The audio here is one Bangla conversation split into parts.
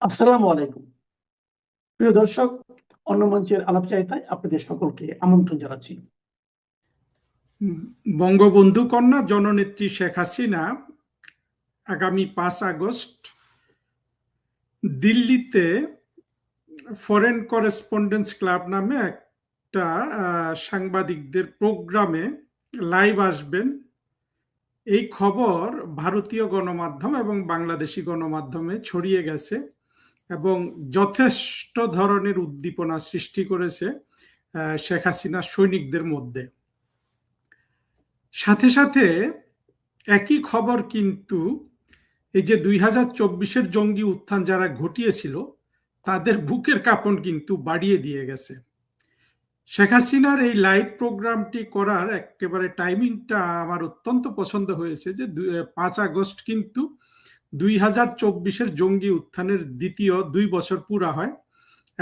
আসসালামু আলাইকুম। প্রিয় দর্শক, অন্য মঞ্চের আলাপচারিতায় আপনাদের সকলকে আমন্ত্রণ জানাচ্ছি। বঙ্গবন্ধু কন্যা জননেত্রী শেখ হাসিনা আগামী 5 আগস্ট দিল্লিতে ফরেন করেসপন্ডেন্স ক্লাব নামে একটা সাংবাদিকদের প্রোগ্রামে লাইভ আসবেন। এই খবর ভারতীয় গণমাধ্যম এবং বাংলাদেশি গণমাধ্যমে ছড়িয়ে গেছে এবং যথেষ্ট ধরনের উদ্দীপনা সৃষ্টি করেছে শেখ হাসিনার সৈনিকদের মধ্যে। সাথে সাথে একই খবর কিন্তু এই যে 2024-এর জঙ্গি উত্থান যারা ঘটিয়েছিল তাদের বুকের কাঁপন কিন্তু বাড়িয়ে দিয়ে গেছে। শেখ হাসিনার এই লাইভ প্রোগ্রামটি করার একেবারে টাইমিংটা আমার অত্যন্ত পছন্দ হয়েছে যে 5 আগস্ট কিন্তু 2024-এর জঙ্গি উত্থানের দ্বিতীয় 2 বছর পুরা হয়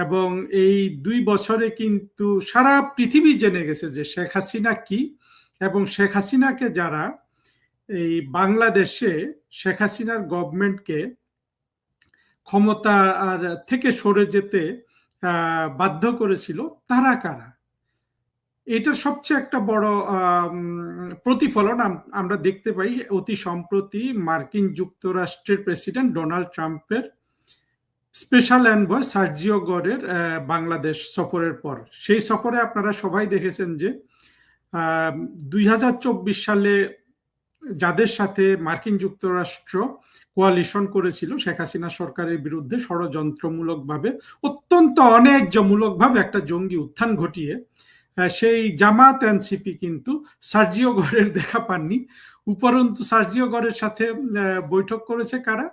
এবং এই 2 বছরে কিন্তু সারা পৃথিবী জেনে গেছে যে শেখ হাসিনা কি এবং শেখ হাসিনাকে যারা এই বাংলাদেশে শেখ হাসিনার গভর্নমেন্টকে ক্ষমতা আর থেকে সরে যেতে বাধ্য করেছিল তারা কারা। এটার সবচেয়ে একটা বড় প্রতিফলন আমরা দেখতে পাই অতি সম্প্রতি মার্কিন যুক্তরাষ্ট্রের প্রেসিডেন্ট ডোনাল্ড ট্রাম্পের স্পেশাল এনভয় সার্জিও গরের বাংলাদেশ সফরের পর। সেই সফরে আপনারা সবাই দেখেছেন যে 2024 সালে যাদের সাথে মার্কিন যুক্তরাষ্ট্র কোয়ালিশন করেছিল শেখ হাসিনা সরকারের বিরুদ্ধে ষড়যন্ত্রমূলকভাবে অত্যন্ত অন্যায্যমূলকভাবে একটা জঙ্গি উত্থান ঘটিয়ে সেই জামাত এনসিপি কিন্তু সার্জিও গরের দেখা পাননি। উপরন্তু সার্জিও গরের সাথে বৈঠক করেছে কারা?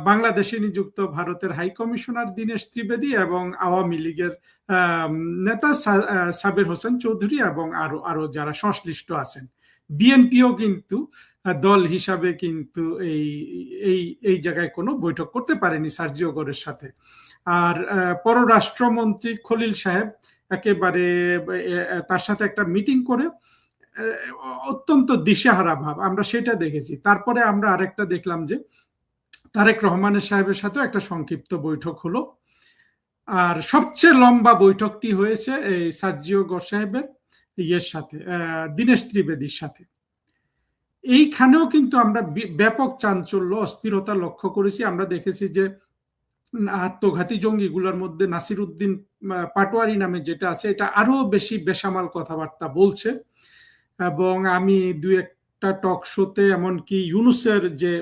বাংলাদেশে নিযুক্ত ভারতের হাই কমিশনার দীনেশ ত্রিবেদী এবং আওয়ামী লীগের নেতা সাবের হোসেন চৌধুরী এবং আরো যারা সংশ্লিষ্ট আছেন। বিএনপিও কিন্তু দল হিসাবে কিন্তু এই জায়গায় কোনো বৈঠক করতে পারেনি সার্জিও গরের সাথে। আর পররাষ্ট্রমন্ত্রী খলিল সাহেব একেবারে তার সাথে একটা মিটিং করে অত্যন্ত দিশেহারা ভাব, আমরা সেটা দেখেছি। তারপরে আমরা আরেকটা দেখলাম যে তারেক রহমানের সাহেবের সাথে একটা সংক্ষিপ্ত বৈঠক হলো। আর সবচেয়ে লম্বা বৈঠকটি হয়েছে এই সার্জিও গর সাহেবের সাথে, দীনেশ ত্রিবেদীর সাথে। এইখানেও কিন্তু আমরা ব্যাপক চাঞ্চল্য অস্থিরতা লক্ষ্য করেছি। আমরা দেখেছি যে আত্মঘাতী জঙ্গিগুলোর মধ্যে নাসির উদ্দিন পাটোয়ারি নামে যেটা আছে এটা আরো বেশি বেসামাল কথাবার্তা বলছে এবং আমি দুই একটা টক শোতে এমনকি ইউনুসের যে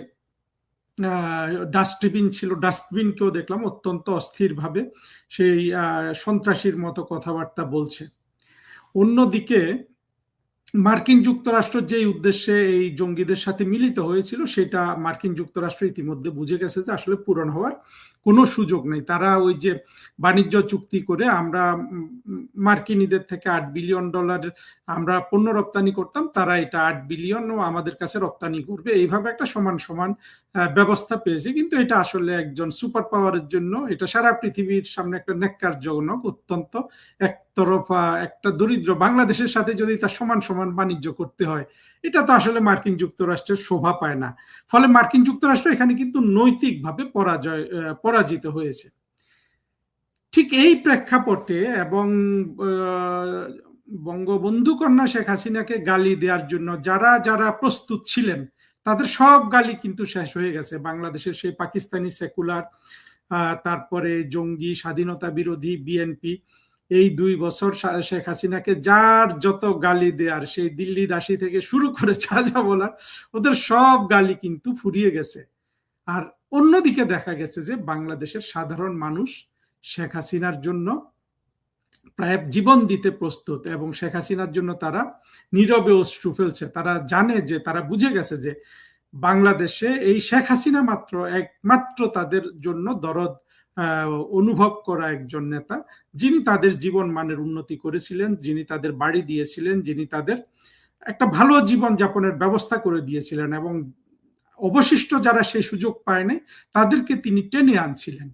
ডাস্টবিন ছিল ডাস্টবিনকেও দেখলাম অত্যন্ত অস্থিরভাবে সেই সন্ত্রাসীর মতো কথাবার্তা বলছে। অন্যদিকে মার্কিন যুক্তরাষ্ট্র যেই উদ্দেশ্যে এই জঙ্গিদের সাথে মিলিত হয়েছিল সেটা মার্কিন যুক্তরাষ্ট্র ইতিমধ্যে বুঝে গেছে যে আসলে পূরণ হওয়ার কোনো সুযোগ নেই। তারা ওই যে বাণিজ্য চুক্তি করে আমরা মার্কিনীদের থেকে $8 বিলিয়ন আমরা পণ্য রপ্তানি করতাম, তারা এটা 8 বিলিয়ন আমাদের কাছে রপ্তানি করবে, এইভাবে একটা সমান সমান ব্যবস্থা পেয়েছে। কিন্তু এটা আসলে একজন সুপার পাওয়ারের জন্য এটা সারা পৃথিবীর সামনে একটা ন্যাক্কারজনক, অত্যন্ত একতরফা একটা দরিদ্র বাংলাদেশের সাথে যদি তার সমান সমান বাণিজ্য করতে হয়, এটা তো আসলে মার্কিন যুক্তরাষ্ট্রের শোভা পায় না। ফলে মার্কিন যুক্তরাষ্ট্র এখানে কিন্তু নৈতিকভাবে পরাজিত হয়েছে। ঠিক এই প্রেক্ষাপটে এবং বঙ্গবন্ধু কন্যা শেখ হাসিনাকে গালি দেওয়ার জন্য যারা যারা প্রস্তুত ছিলেন তাদের সব গালি কিন্তু শেষ হয়ে গেছে। বাংলাদেশের সেই পাকিস্তানি সেকুলার, তারপরে জঙ্গি, স্বাধীনতা বিরোধী বিএনপি, এই 2 বছর শেখ হাসিনাকে যার যত গালি দেয়ার, সেই দিল্লি দাসী থেকে শুরু করে যা যা বলার, ওদের সব গালি কিন্তু ফুরিয়ে গেছে। আর অন্যদিকে দেখা গেছে যে বাংলাদেশের সাধারণ মানুষ শেখ হাসিনার জন্য প্রায় জীবন দিতে প্রস্তুত এবং শেখ হাসিনার জন্য তারা নীরবে অশ্রু ফেলছে। তারা জানে যে, তারা বুঝে গেছে যে বাংলাদেশে এই শেখ হাসিনা একমাত্র তাদের জন্য দরদ অনুভব করা একজন নেতা, যিনি তাদের জীবন মানের উন্নতি করেছিলেন, যিনি তাদের বাড়ি দিয়েছিলেন, যিনি তাদের একটা ভালো জীবন যাপনের ব্যবস্থা করে দিয়েছিলেন এবং অবশিষ্ট যারা সেই সুযোগ পায় নাই তাদেরকে তিনি টেনে আনছিলেন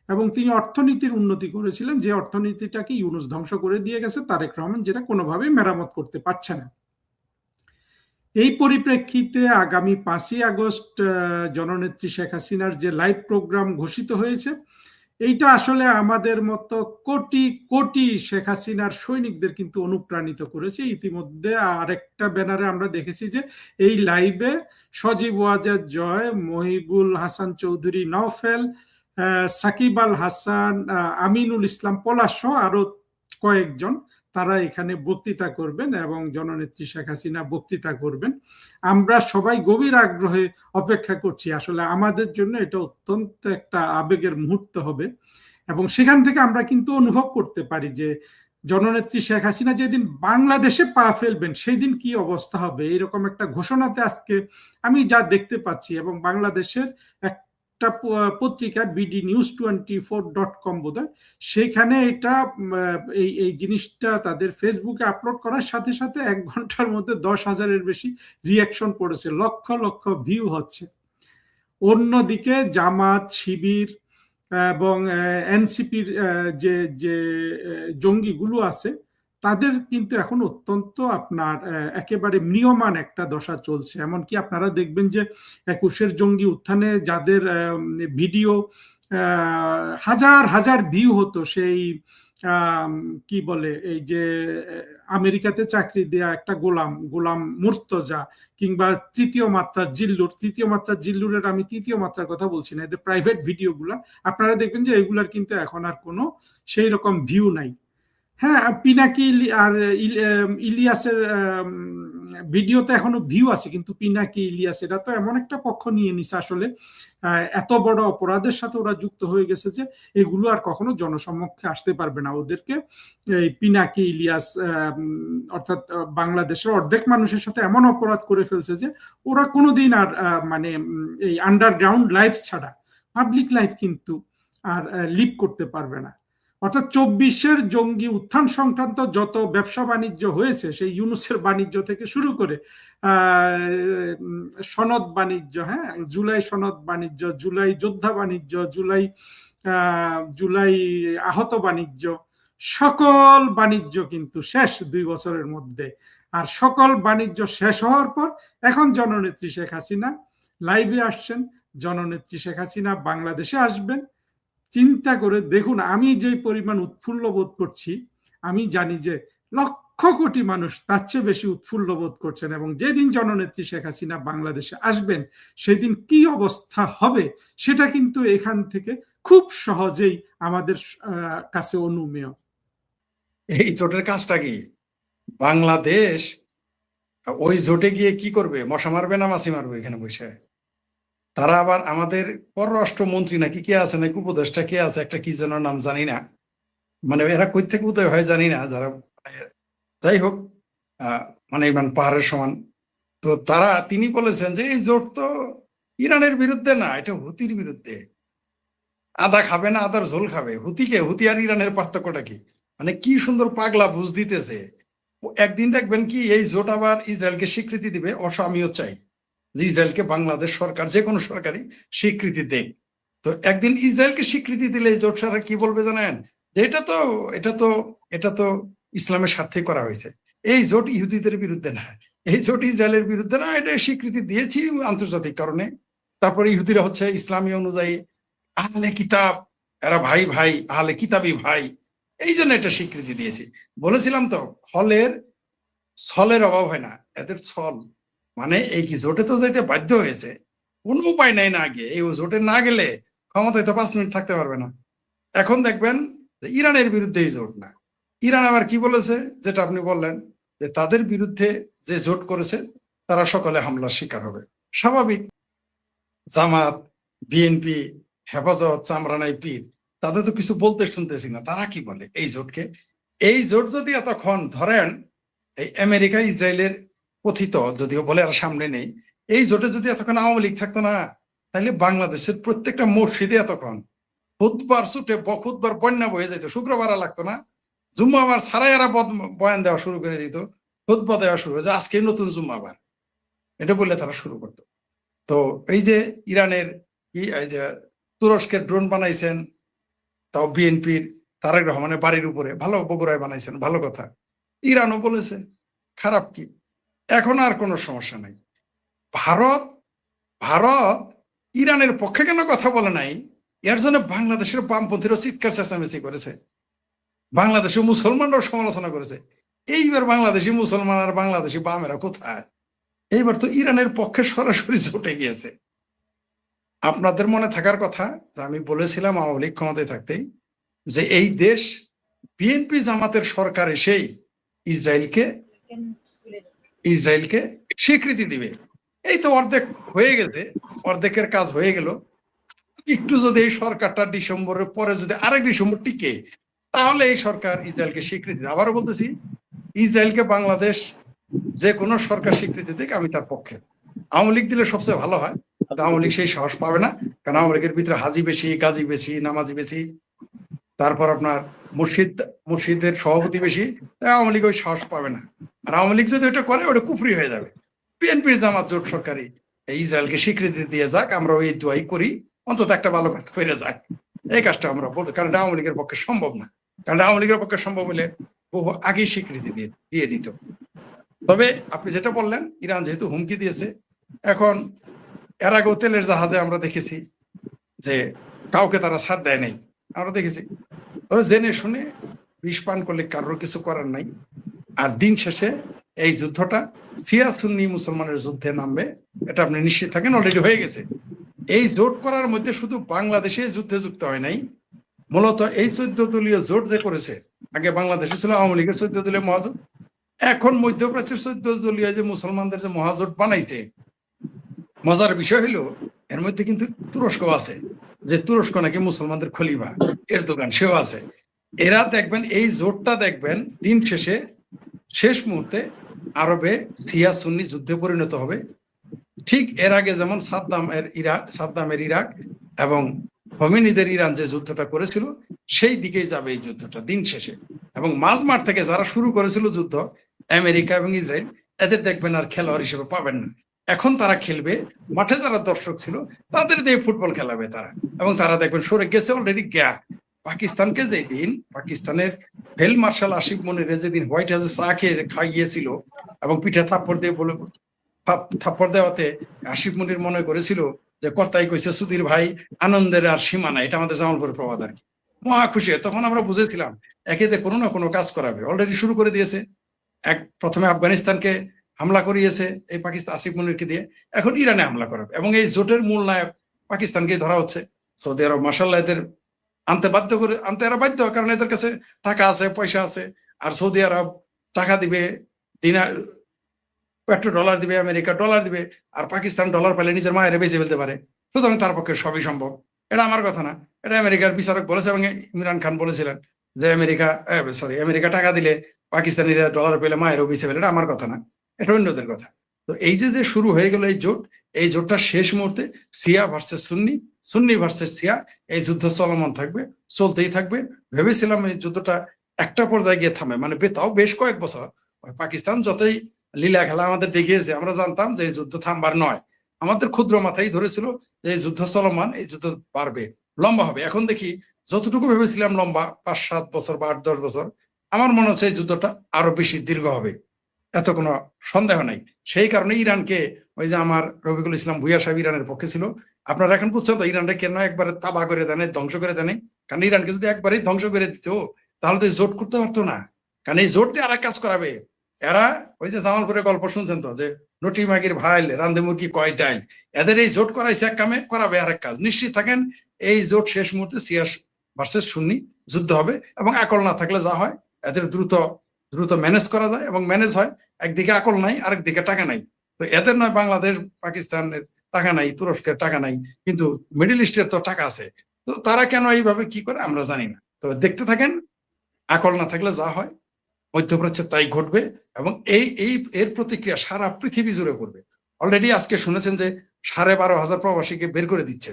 এবং তিনি অর্থনীতির উন্নতি করেছিলেন, যে অর্থনীতিটাকে ইউনূস ধ্বংস করে দিয়ে গেছে তারেক রহমান, যেটা কোনোভাবেই মেরামত করতে পারছে না। এই পরিপ্রেক্ষিতে আগামী 5ই আগস্ট জননেত্রী শেখ হাসিনার যে লাইভ প্রোগ্রাম ঘোষিত হয়েছে, এইটা আসলে আমাদের মতো কোটি কোটি শেখ হাসিনার সৈনিকদের কিন্তু অনুপ্রাণিত করেছে। ইতিমধ্যে আরেকটা ব্যানারে আমরা দেখেছি যে এই লাইভে সজীব ওয়াজেদ জয়, মহিবুল হাসান চৌধুরী নওফেল, সাকিব আল হাসান, আমিনুল ইসলাম পলাশ সহ আরো কয়েকজন তারা এখানে বক্তৃতা করবেন এবং জননেত্রী শেখ হাসিনা বক্তৃতা করবেন। আমরা সবাই গভীর আগ্রহে অপেক্ষা করছি। আসলে আমাদের জন্য এটা অত্যন্ত একটা আবেগের মুহূর্ত হবে এবং সেখান থেকে আমরা কিন্তু অনুভব করতে পারি যে জননেত্রী শেখ হাসিনা যেদিন বাংলাদেশে পা ফেলবেন সেই দিন কি অবস্থা হবে। এরকম একটা ঘোষণাতে আজকে আমি যা দেখতে পাচ্ছি, এবং বাংলাদেশের একটা পত্রিকা bdnews24.com বোধহয়, সেখানে এটা এই জিনিসটা তাদের ফেসবুকে আপলোড করার সাথে সাথে 1 ঘন্টার মধ্যে 10,000-এর বেশি রিয়াকশন পড়েছে, লক্ষ লক্ষ ভিউ হচ্ছে। অন্যদিকে জামাত, শিবির এবং এনসিপির যে যে জঙ্গিগুলো আছে তাদের কিন্তু এখন অত্যন্ত আপনার একেবারে ম্রিয়মান একটা দশা চলছে। এমনকি আপনারা দেখবেন যে 21-এর জঙ্গি উত্থানে যাদের ভিডিও হাজার হাজার ভিউ হতো, সেই কি বলে এই যে আমেরিকাতে চাকরি দেয়া একটা গোলাম মুর্তজা, কিংবা তৃতীয় মাত্রার জিল্লুরের আমি তৃতীয় মাত্রার কথা বলছি না, এদের প্রাইভেট ভিডিওগুলা আপনারা দেখবেন যে এগুলার কিন্তু এখন আর কোনো সেই রকম ভিউ নাই। হ্যাঁ, পিনাকি আর ইলিয়াসের ভিডিওতে এখনো ভিউ আছে, কিন্তু পিনাকি ইলিয়াস এরা তো এমন একটা পক্ষ নিয়ে নিছে আসলে, এত বড় অপরাধের সাথে ওরা যুক্ত হয়ে গেছে যে এগুলো আর কখনো জনসমক্ষে আসতে পারবে না। ওদেরকে এই পিনাকি ইলিয়াস অর্থাৎ বাংলাদেশের অর্ধেক মানুষের সাথে এমন অপরাধ করে ফেলছে যে ওরা কোনোদিন আর মানে এই আন্ডারগ্রাউন্ড লাইফ ছাড়া পাবলিক লাইফ কিন্তু আর লিভ করতে পারবে না। অর্থাৎ 24-এর জঙ্গি উত্থান সংক্রান্ত যত ব্যবসা বাণিজ্য হয়েছে, সেই ইউনুসের বাণিজ্য থেকে শুরু করে সনদ বাণিজ্য, হ্যাঁ, জুলাই সনদ বাণিজ্য, জুলাই যোদ্ধা বাণিজ্য, জুলাই আহত বাণিজ্য, সকল বাণিজ্য কিন্তু শেষ 2 বছরের মধ্যে। আর সকল বাণিজ্য শেষ হওয়ার পর এখন জননেত্রী শেখ হাসিনা লাইভে আসছেন, জননেত্রী শেখ হাসিনা বাংলাদেশে আসবেন। চিন্তা করে দেখুন, আমি যে পরিমাণ উৎফুল্ল বোধ করছি, আমি জানি যে লক্ষ কোটি মানুষ তার চেয়ে বেশি উৎফুল্ল বোধ করছেন। এবং যেদিন জননেত্রী শেখ হাসিনা বাংলাদেশে আসবেন সেই দিন কি অবস্থা হবে সেটা কিন্তু এখান থেকে খুব সহজেই আমাদের কাছে অনুমেয়। এই জোটের কাজটা কি? বাংলাদেশ ওই জোটে গিয়ে কি করবে? মশা মারবে না মাছি মারবে এখানে বসে? তারা আবার আমাদের পররাষ্ট্রমন্ত্রী নাকি কে আছে, নাকি উপদেষ্টা কে আছে, একটা কি যেন নাম জানি না, মানে এরা কই থেকে উদয় হয় জানি না, যারা যাই হোক মানে পাহাড়ের সমান। তো তিনি বলেছেন যে এই জোট তো ইরানের বিরুদ্ধে না, এটা হুতির বিরুদ্ধে। আদা খাবে না আদার ঝোল খাবে। হুতি আর ইরানের পার্থক্যটা কি? মানে কি সুন্দর পাগলা বুঝ দিতেছে। একদিন দেখবেন কি এই জোট আবার ইসরায়েলকে স্বীকৃতি দিবে। আমিও চাই যে ইসরায়েলকে বাংলাদেশ সরকার, যে কোনো সরকারি স্বীকৃতি দেয়। তো একদিন ইসরায়েলকে স্বীকৃতি দিলে এই জোট সরকার কি বলবে জানেন? যে এটা তো ইসলামের স্বার্থে করা হয়েছে। এই জোট ইহুদিদের বিরুদ্ধে না, এই জোট ইসরায়েলের বিরুদ্ধে না, এটা স্বীকৃতি দিয়েছি আন্তর্জাতিক কারণে। তারপরে ইহুদিরা হচ্ছে ইসলামী অনুযায়ী আহলে কিতাব, এরা ভাই ভাই, আহলে কিতাবি ভাই, এই জন্য এটা স্বীকৃতি দিয়েছি। বলেছিলাম তো ছলের অভাব হয় না, এদের ছল। মানে এই কি জোটে তো যেতে বাধ্য হয়েছে, কোনো উপায় নাই না গিয়ে। এই জোটে না গেলে ক্ষমতায় তো 5 মিনিট থাকতে পারবে না। এখন দেখবেন যে ইরানের বিরুদ্ধে এই জোট না, ইরান আবার কি বলেছে, যেটা আপনি বললেন যে তাদের বিরুদ্ধে যে জোট করেছে তারা সকলে হামলার শিকার হবে। স্বাভাবিক। জামাত, বিএনপি, হেফাজত, চামরানাই পীর, তাদের তো কিছু বলতে শুনতেছি না। তারা কি বলে এই জোটকে? এই জোট যদি এতক্ষণ ধরেন এই আমেরিকা ইসরায়েলের কথিত, যদিও বলে আর সামনে নেই, এই জোটে যদি এতক্ষণ আওয়ামী লীগ থাকতো না, তাহলে বাংলাদেশের প্রত্যেকটা মসজিদে এতক্ষণ খুতবার ছুটে খুতবার বন্যা বয়ে যেত। শুক্রবার লাগতো না, জুম্মাবার সারাইয়ারা বয়ান দেওয়া শুরু করে দিত, খুতবা দেওয়া শুরু হয়েছে, আজকে নতুন জুম্মাবার, এটা বললে তারা শুরু করতো। তো এই যে ইরানের এই যে তুরস্কের ড্রোন বানাইছেন, তাও বিএনপির তারেক রহমানের বাড়ির উপরে, ভালো, বগুড়ায় বানাইছেন, ভালো কথা। ইরানও বলেছে, খারাপ কি? এখন আর কোনো সমস্যা নাই। ভারত ভারত ইরানের পক্ষে কেন কথা বলে নাই? এর জন্য বাংলাদেশের বামপন্থীরা চিৎকার চেঁচামেচি করেছে, বাংলাদেশের মুসলমানরাও সমালোচনা করেছে। এইবার বাংলাদেশি মুসলমান আর বাংলাদেশি বামেরা কোথায়? এইবার তো ইরানের পক্ষে সরাসরি জোটে গিয়েছে। আপনাদের মনে থাকার কথা যে আমি বলেছিলাম আওয়ামী লীগ ক্ষমতায় থাকতেই যে এই দেশ বিএনপি জামাতের সরকার এসেই ইসরায়েলকে স্বীকৃতি দিবে। এই তো অর্ধেক হয়ে গেছে, অর্ধেকের কাজ হয়ে গেল। একটু যদি এই সরকারটা ডিসেম্বরের পরে যদি আরেক ডিসেম্বর টিকে, তাহলে এই সরকার ইসরায়েলকে স্বীকৃতি দেবে। আবারও বলতেছি, ইসরায়েলকে বাংলাদেশ যে কোনো সরকার স্বীকৃতি দিক, আমি তার পক্ষে। আওয়ামী লীগ দিলে সবচেয়ে ভালো হয়, আওয়ামী লীগ সেই সাহস পাবে না, কারণ আওয়ামী লীগের ভিতরে হাজি বেশি, গাজী বেশি, নামাজি বেশি, তারপর আপনার মুর্শিদের সভাপতি বেশি, তাই আওয়ামী লীগ ওই সাহস পাবে না। আর আওয়ামী লীগ যদি ওটা করে, ওটা কুফরি হয়ে যাবে। বিএনপির জামাত জোট সরকারি ইসরায়েলকে স্বীকৃতি দিয়ে যাক, আমরা ওই দোয়াই করি, অন্তত একটা ভালো কাজ করে যাক, এই কাজটা আমরা বলি। কারণ আওয়ামী লীগের পক্ষে সম্ভব না, কারণ আওয়ামী লীগের পক্ষে সম্ভব হলে বহু আগেই স্বীকৃতি দিয়ে দিত। তবে আপনি যেটা বললেন, ইরান যেহেতু হুমকি দিয়েছে, এখন এর আগেও তেলের জাহাজে আমরা দেখেছি যে কাউকে তারা ছাড় দেয় নাই, আমরা দেখেছি। তবে জেনে শুনে বিষ পান করলে কারোর কিছু করার নাই। আর দিন শেষে এই যুদ্ধটা শিয়া সুন্নি মুসলমানের যুদ্ধে নামবে, এটা আপনি নিশ্চিত থাকেন, অলরেডি হয়ে গেছে। এই জোট করার মধ্যে শুধু বাংলাদেশে যুদ্ধে যুক্ত হয় নাই, মূলত এই 14 দলীয় জোট যে করেছে, আগে বাংলাদেশে ছিল আওয়ামী লীগের 14 দলীয় মহাজোট, এখন মধ্যপ্রাচ্যের 14 দলীয় যে মুসলমানদের যে মহাজোট বানাইছে, মজার বিষয় হলো এর মধ্যে কিন্তু তুরস্ক আছে, যে তুরস্ক নাকি মুসলমানদের খলিফা, এরদোগান সেও আছে। এরা দেখবেন এই জোটটা দেখবেন দিন শেষে শেষ মুহূর্তে আরবে শিয়া সুন্নি যুদ্ধে পরিণত হবে। ঠিক এর আগে যেমন সাদ্দামের ইরাক এবং হোমিনিদের ইরান যে যুদ্ধটা করেছিল, সেই দিকেই যাবে এই যুদ্ধটা দিন শেষে। এবং মাঝমাঠ থেকে যারা শুরু করেছিল যুদ্ধ, আমেরিকা এবং ইসরায়েল, এদের দেখবেন আর খেলোয়াড় হিসেবে পাবেন না। এখন তারা খেলবে, মাঠে যারা দর্শক ছিল তাদের দিয়ে ফুটবল খেলাবে তারা, এবং তারা দেখবেন সরে গেছে অলরেডি। পাকিস্তানকে যেদিন পাকিস্তানের ফিল্ড মার্শাল আসিফ মনির যেদিন হোয়াইট হাউসে চা খেয়ে খাইয়েছিল এবং পিঠে থাপ্পড় দিয়ে বলে থাপ্পড় দেওয়াতে আসিফ মনির মনে করেছিল যে কর্তাই কইছে সুধীর ভাই, আনন্দের আর সীমা নাই, এটা আমাদের জামালপুরের প্রবাদ আর কি। মহা খুশি। তখন আমরা বুঝেছিলাম একেতে কোনো না কোনো কাজ করাবে, অলরেডি শুরু করে দিয়েছে। প্রথমে আফগানিস্তানকে হামলা করিয়েছে এই পাকিস্তান আসিফ মনিরকে দিয়ে, এখন ইরানে হামলা করাবে। এবং এই জোটের মূল নায়ক পাকিস্তানকে ধরা হচ্ছে। সৌদি আরব মাসাল্লাহ এদের আনতে এরা বাধ্য, কারণ এদের কাছে টাকা আছে, পয়সা আছে। আর সৌদি আরব টাকা দিবে, $1 দিবে, আমেরিকা ডলার দিবে, আর পাকিস্তান ডলার পেলে নিজের মায়ের বেঁচে ফেলতে পারে। সুতরাং তার পক্ষে সবই সম্ভব। এটা আমার কথা না, এটা আমেরিকার বিচারক বলেছে। এবং ইমরান খান বলেছিলেন যে আমেরিকা টাকা দিলে পাকিস্তানিরা ডলার পেলে মায়েরও বেঁচে ফেলে। এটা আমার কথা না, এটা অন্যদের কথা। তো এই যে শুরু হয়ে গেল এই জোটটা শেষ মুহূর্তে শিয়া ভার্সেস সুন্নি, সুন্নি ভার্সেস শিয়া, এই যুদ্ধ চলমান থাকবে, চলতেই থাকবে। ভেবেছিলাম এই যুদ্ধটা একটা পর্যায়ে গিয়ে থামে, মানে তাও বেশ কয়েক বছর। পাকিস্তান যতই লীলা খেলা আমাদের দেখিয়েছে, আমরা জানতাম যে এই যুদ্ধ থামবার নয়। আমাদের ক্ষুদ্র মাথায় ধরেছিল যে এই যুদ্ধ চলমান, এই যুদ্ধ পারবে, লম্বা হবে। এখন দেখি যতটুকু ভেবেছিলাম লম্বা 5-7 বছর বা 8-10 বছর, আমার মনে হচ্ছে এই যুদ্ধটা আরো বেশি দীর্ঘ হবে, এত কোনো সন্দেহ নাই। সেই কারণে ইরানকে, ওই যে আমার রফিকুল ইসলাম ভুইয়া সাহেব ইরানের পক্ষে ছিল, আপনারা এখন বুঝছেন তো ইরানটা কেন একবারে তাবা করে দেন, ধ্বংস করে দেন। কারণ ইরানকে যদি একবারেই ধ্বংস করে দিত, তাহলে তো জোট করতে পারতো না। কারণ এই জোট দিয়ে আর এক কাজ করাবে এরা। ওই যে জামালপুরের গল্প শুনছেন তো, যে রুটি মাগির ভাইল রান্ধে মুরগি কয় ডাইল, এদের এই জোট করাইছে এক কামে, করাবে আরেক কাজ। নিশ্চিত থাকেন এই জোট শেষ মুহূর্তে শিয়া ভার্সেস সুন্নি যুদ্ধ হবে। এবং আকল না থাকলে যা হয়, এদের দ্রুত ম্যানেজ করা যায় এবং ম্যানেজ হয়। একদিকে আকল নাই, আরেকদিকে টাকা নাই। তো এদের নয় বাংলাদেশ পাকিস্তানের টাকা নাই, তুরস্কের টাকা নাই, কিন্তু মিডল ইস্টের তো টাকা আছে। তো তারা কেন এইভাবে কি করে আমরা জানি না। তো দেখতে থাকেন, আকল না থাকলে যা হয় মধ্যপ্রাচ্যে তাই ঘটবে। এবং এর প্রতিক্রিয়া সারা পৃথিবী জুড়ে পড়বে। অলরেডি আজকে শুনেছেন যে 12,500 প্রবাসীকে বের করে দিচ্ছে,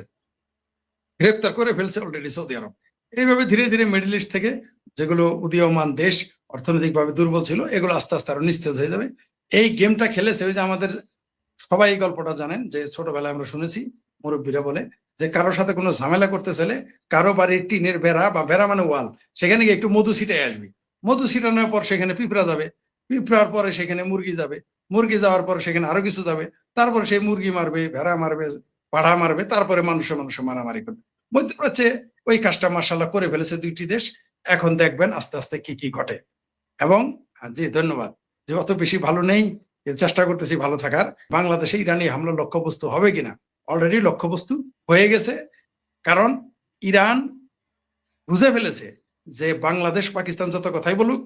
গ্রেপ্তার করে ফেলছে অলরেডি সৌদি আরব। এইভাবে ধীরে ধীরে মিডল ইস্ট থেকে যেগুলো উদীয়মান দেশ, অর্থনৈতিকভাবে দুর্বল ছিল, এগুলো আস্তে আস্তে আরো নিস্তেজ হয়ে যাবে। এই গেমটা খেলেছে ওই যে আমাদের সবাই এই গল্পটা জানেন, যে ছোটবেলায় আমরা শুনেছি মুরব্বীরা বলে, যে কারোর সাথে কোনো ঝামেলা করতে চাইলে কারো বাড়ির টিনের বেড়া বা বেড়া মানে ওয়াল, সেখানে গিয়ে একটু মধু ছিটাই আসবি। মধু ছিটানোর পর সেখানে পিঁপড়া যাবে, পিঁপড়ার পরে সেখানে মুরগি যাবে, মুরগি যাওয়ার পর সেখানে আরো কিছু যাবে, তারপরে সেই মুরগি মারবে, ভেড়া মারবে, পাঠা মারবে, তারপরে মানুষে মারামারি করবে। মধ্যপ্রাচ্যে ওই কাজটা মার্শাল্লাহ করে ফেলেছে দুইটি দেশ। এখন দেখবেন আস্তে আস্তে কি কি ঘটে। এবং জি ধন্যবাদ, যে অত বেশি ভালো নেই, চেষ্টা করতেছি ভালো থাকার। বাংলাদেশে ইরানি হামলা লক্ষ্যবস্তু হবে কিনা, অলরেডি লক্ষ্যবস্তু হয়ে গেছে। কারণ ইরান বুঝে ফেলেছে যে বাংলাদেশ পাকিস্তান যত কথাই বলুক,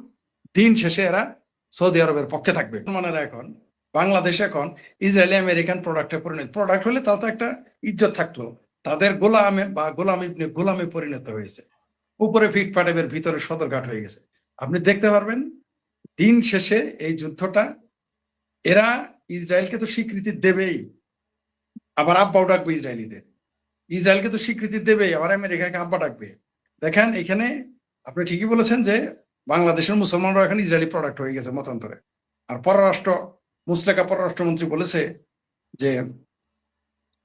দিন শেষে এরা সৌদি আরবের পক্ষে থাকবে। মুসলমানেরা এখন, বাংলাদেশ এখন ইসরায়েলি আমেরিকান প্রোডাক্টে পরিণত, প্রোডাক্ট হলে তাও তো একটা ইজ্জত থাকলো, তাদের গোলামে বা গোলামে পরিণত হয়েছে। উপরে ফিট পাটেবের ভিতরে সদরঘাট হয়ে গেছে। আপনি দেখতে পারবেন দিন শেষে এই যুদ্ধটা এরা ইসরায়েলকে তো স্বীকৃতি দেবেই, আবার আব্বাও ডাকবে ইসরায়েলিদের। ইসরায়েলকে তো স্বীকৃতি দেবেই, আবার আমেরিকাকে আব্বা ডাকবে। দেখেন এখানে আপনি ঠিকই বলেছেন যে বাংলাদেশের মুসলমানরা এখন ইসরায়েলি প্রোডাক্ট হয়ে গেছে মতান্তরে। আর মুসলেকা পররাষ্ট্রমন্ত্রী বলেছে যে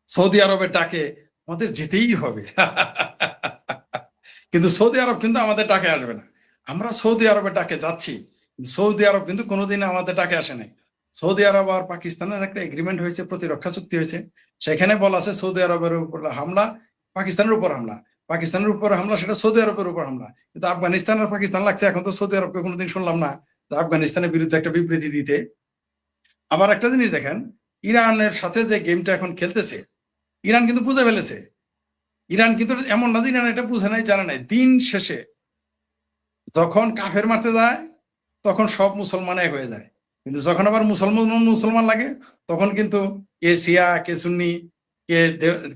সৌদি আরবের ডাকে আমাদের যেতেই হবে। কিন্তু সৌদি আরব কিন্তু আমাদের ডাকে আসবে না। আমরা সৌদি আরবের ডাকে যাচ্ছি, সৌদি আরব কিন্তু কোনোদিন আমাদের ডাকে আসে নাই। সৌদি আরব আর পাকিস্তানের একটা এগ্রিমেন্ট হয়েছে, প্রতিরক্ষা চুক্তি হয়েছে, সেখানে বলা আছে সৌদি আরবের উপর হামলা পাকিস্তানের উপর হামলা, পাকিস্তানের উপর হামলা সেটা সৌদি আরবের উপর হামলা। কিন্তু আফগানিস্তান আর পাকিস্তান লাগছে, এখন তো সৌদি আরবকে কোনোদিন শুনলাম না আফগানিস্তানের বিরুদ্ধে একটা বিবৃতি দিতে। আবার একটা জিনিস দেখেন, ইরানের সাথে যে গেমটা এখন খেলতেছে, ইরান কিন্তু বুঝে ফেলেছে। ইরান কিন্তু এমন না যে ইরান এটা বুঝে নাই, জানে নাই। দিন শেষে যখন কাফের মারতে যায় তখন সব মুসলমান এক হয়ে যায়, কিন্তু যখন আবার মুসলমান লাগে তখন কিন্তু কে শিয়া, কে সুন্নি,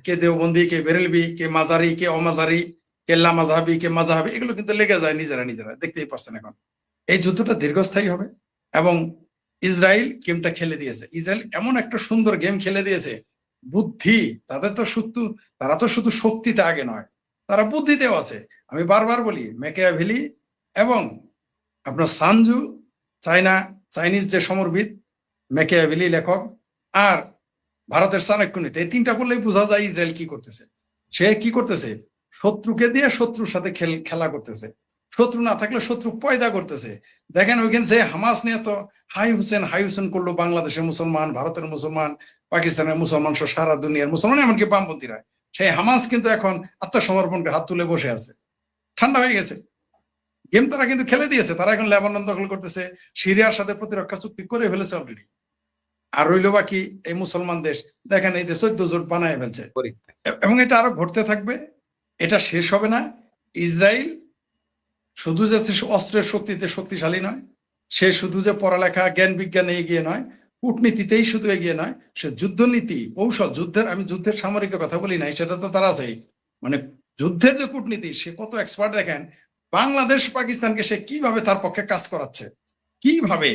কে দেওবন্দি, কে বেরেলবি, কে মাজারি, কে অমাজারি, কে লামাজাহাবি, কে মাজাহাবি, এগুলো কিন্তু লেগে যায় নিজেরা। দেখতেই পাচ্ছেন এখন এই যুদ্ধটা দীর্ঘস্থায়ী হবে। এবং ইসরায়েল গেমটা খেলে দিয়েছে, ইসরায়েল এমন একটা সুন্দর গেম খেলে দিয়েছে। বুদ্ধি তাদের তো তারা তো শুধু শক্তিতে আগে নয়, তারা বুদ্ধিতেও আছে। আমি বারবার বলি ম্যাকিয়াভেলি এবং আপনার সানজু, চাইনিজ যে সমরবিদ, ম্যাকিয়াভেলি লেখক, আর ভারতের চাণক্যনীতি, এই তিনটা বললেই বোঝা যায় ইসরায়েল কি করতেছে। সে কি করতেছে, শত্রুকে দিয়ে শত্রুর সাথে খেলা করতেছে, শত্রু না থাকলে শত্রু পয়দা করতেছে। দেখেন ওইখানে যে হামাস নিয়ে তো হাই হুসেন করলো, বাংলাদেশের মুসলমান, ভারতের মুসলমান, পাকিস্তানের মুসলমান সহ সারা দুনিয়ার মুসলমান, এমনকি বামপন্থীরা, সেই হামাস কিন্তু এখন আত্মসমর্পণ করে হাত তুলে বসে আছে, ঠান্ডা হয়ে গেছে। গেম তারা কিন্তু খেলে দিয়েছে। তারা এখন লেবানন দখল করতেছে, সিরিয়ার সাথে প্রতিরক্ষা চুক্তি করে ফেলেছে অলরেডি। আর রইল বাকি এই মুসলমান দেশ, দেখেন এই যে 14 জোট বানায় ফেলছে, এবং এটা আরো ঘটতে থাকবে, এটা শেষ হবে না। ইসরায়েল শুধু যে অস্ত্রের শক্তিতে শক্তিশালী নয়, সে শুধু যে পড়ালেখা জ্ঞান বিজ্ঞানে এগিয়ে নয়, কূটনীতিতেই শুধু এগিয়ে নয়, সে যুদ্ধনীতি কৌশল, আমি যুদ্ধের সামরিক কথা বলি নাই, সেটা তো তারা আছেই। মানে যুদ্ধের যে কূটনীতি, সে কত এক্সপার্ট। দেখেন বাংলাদেশ পাকিস্তানকে সে কিভাবে তার পক্ষে কাজ করাচ্ছে, কিভাবে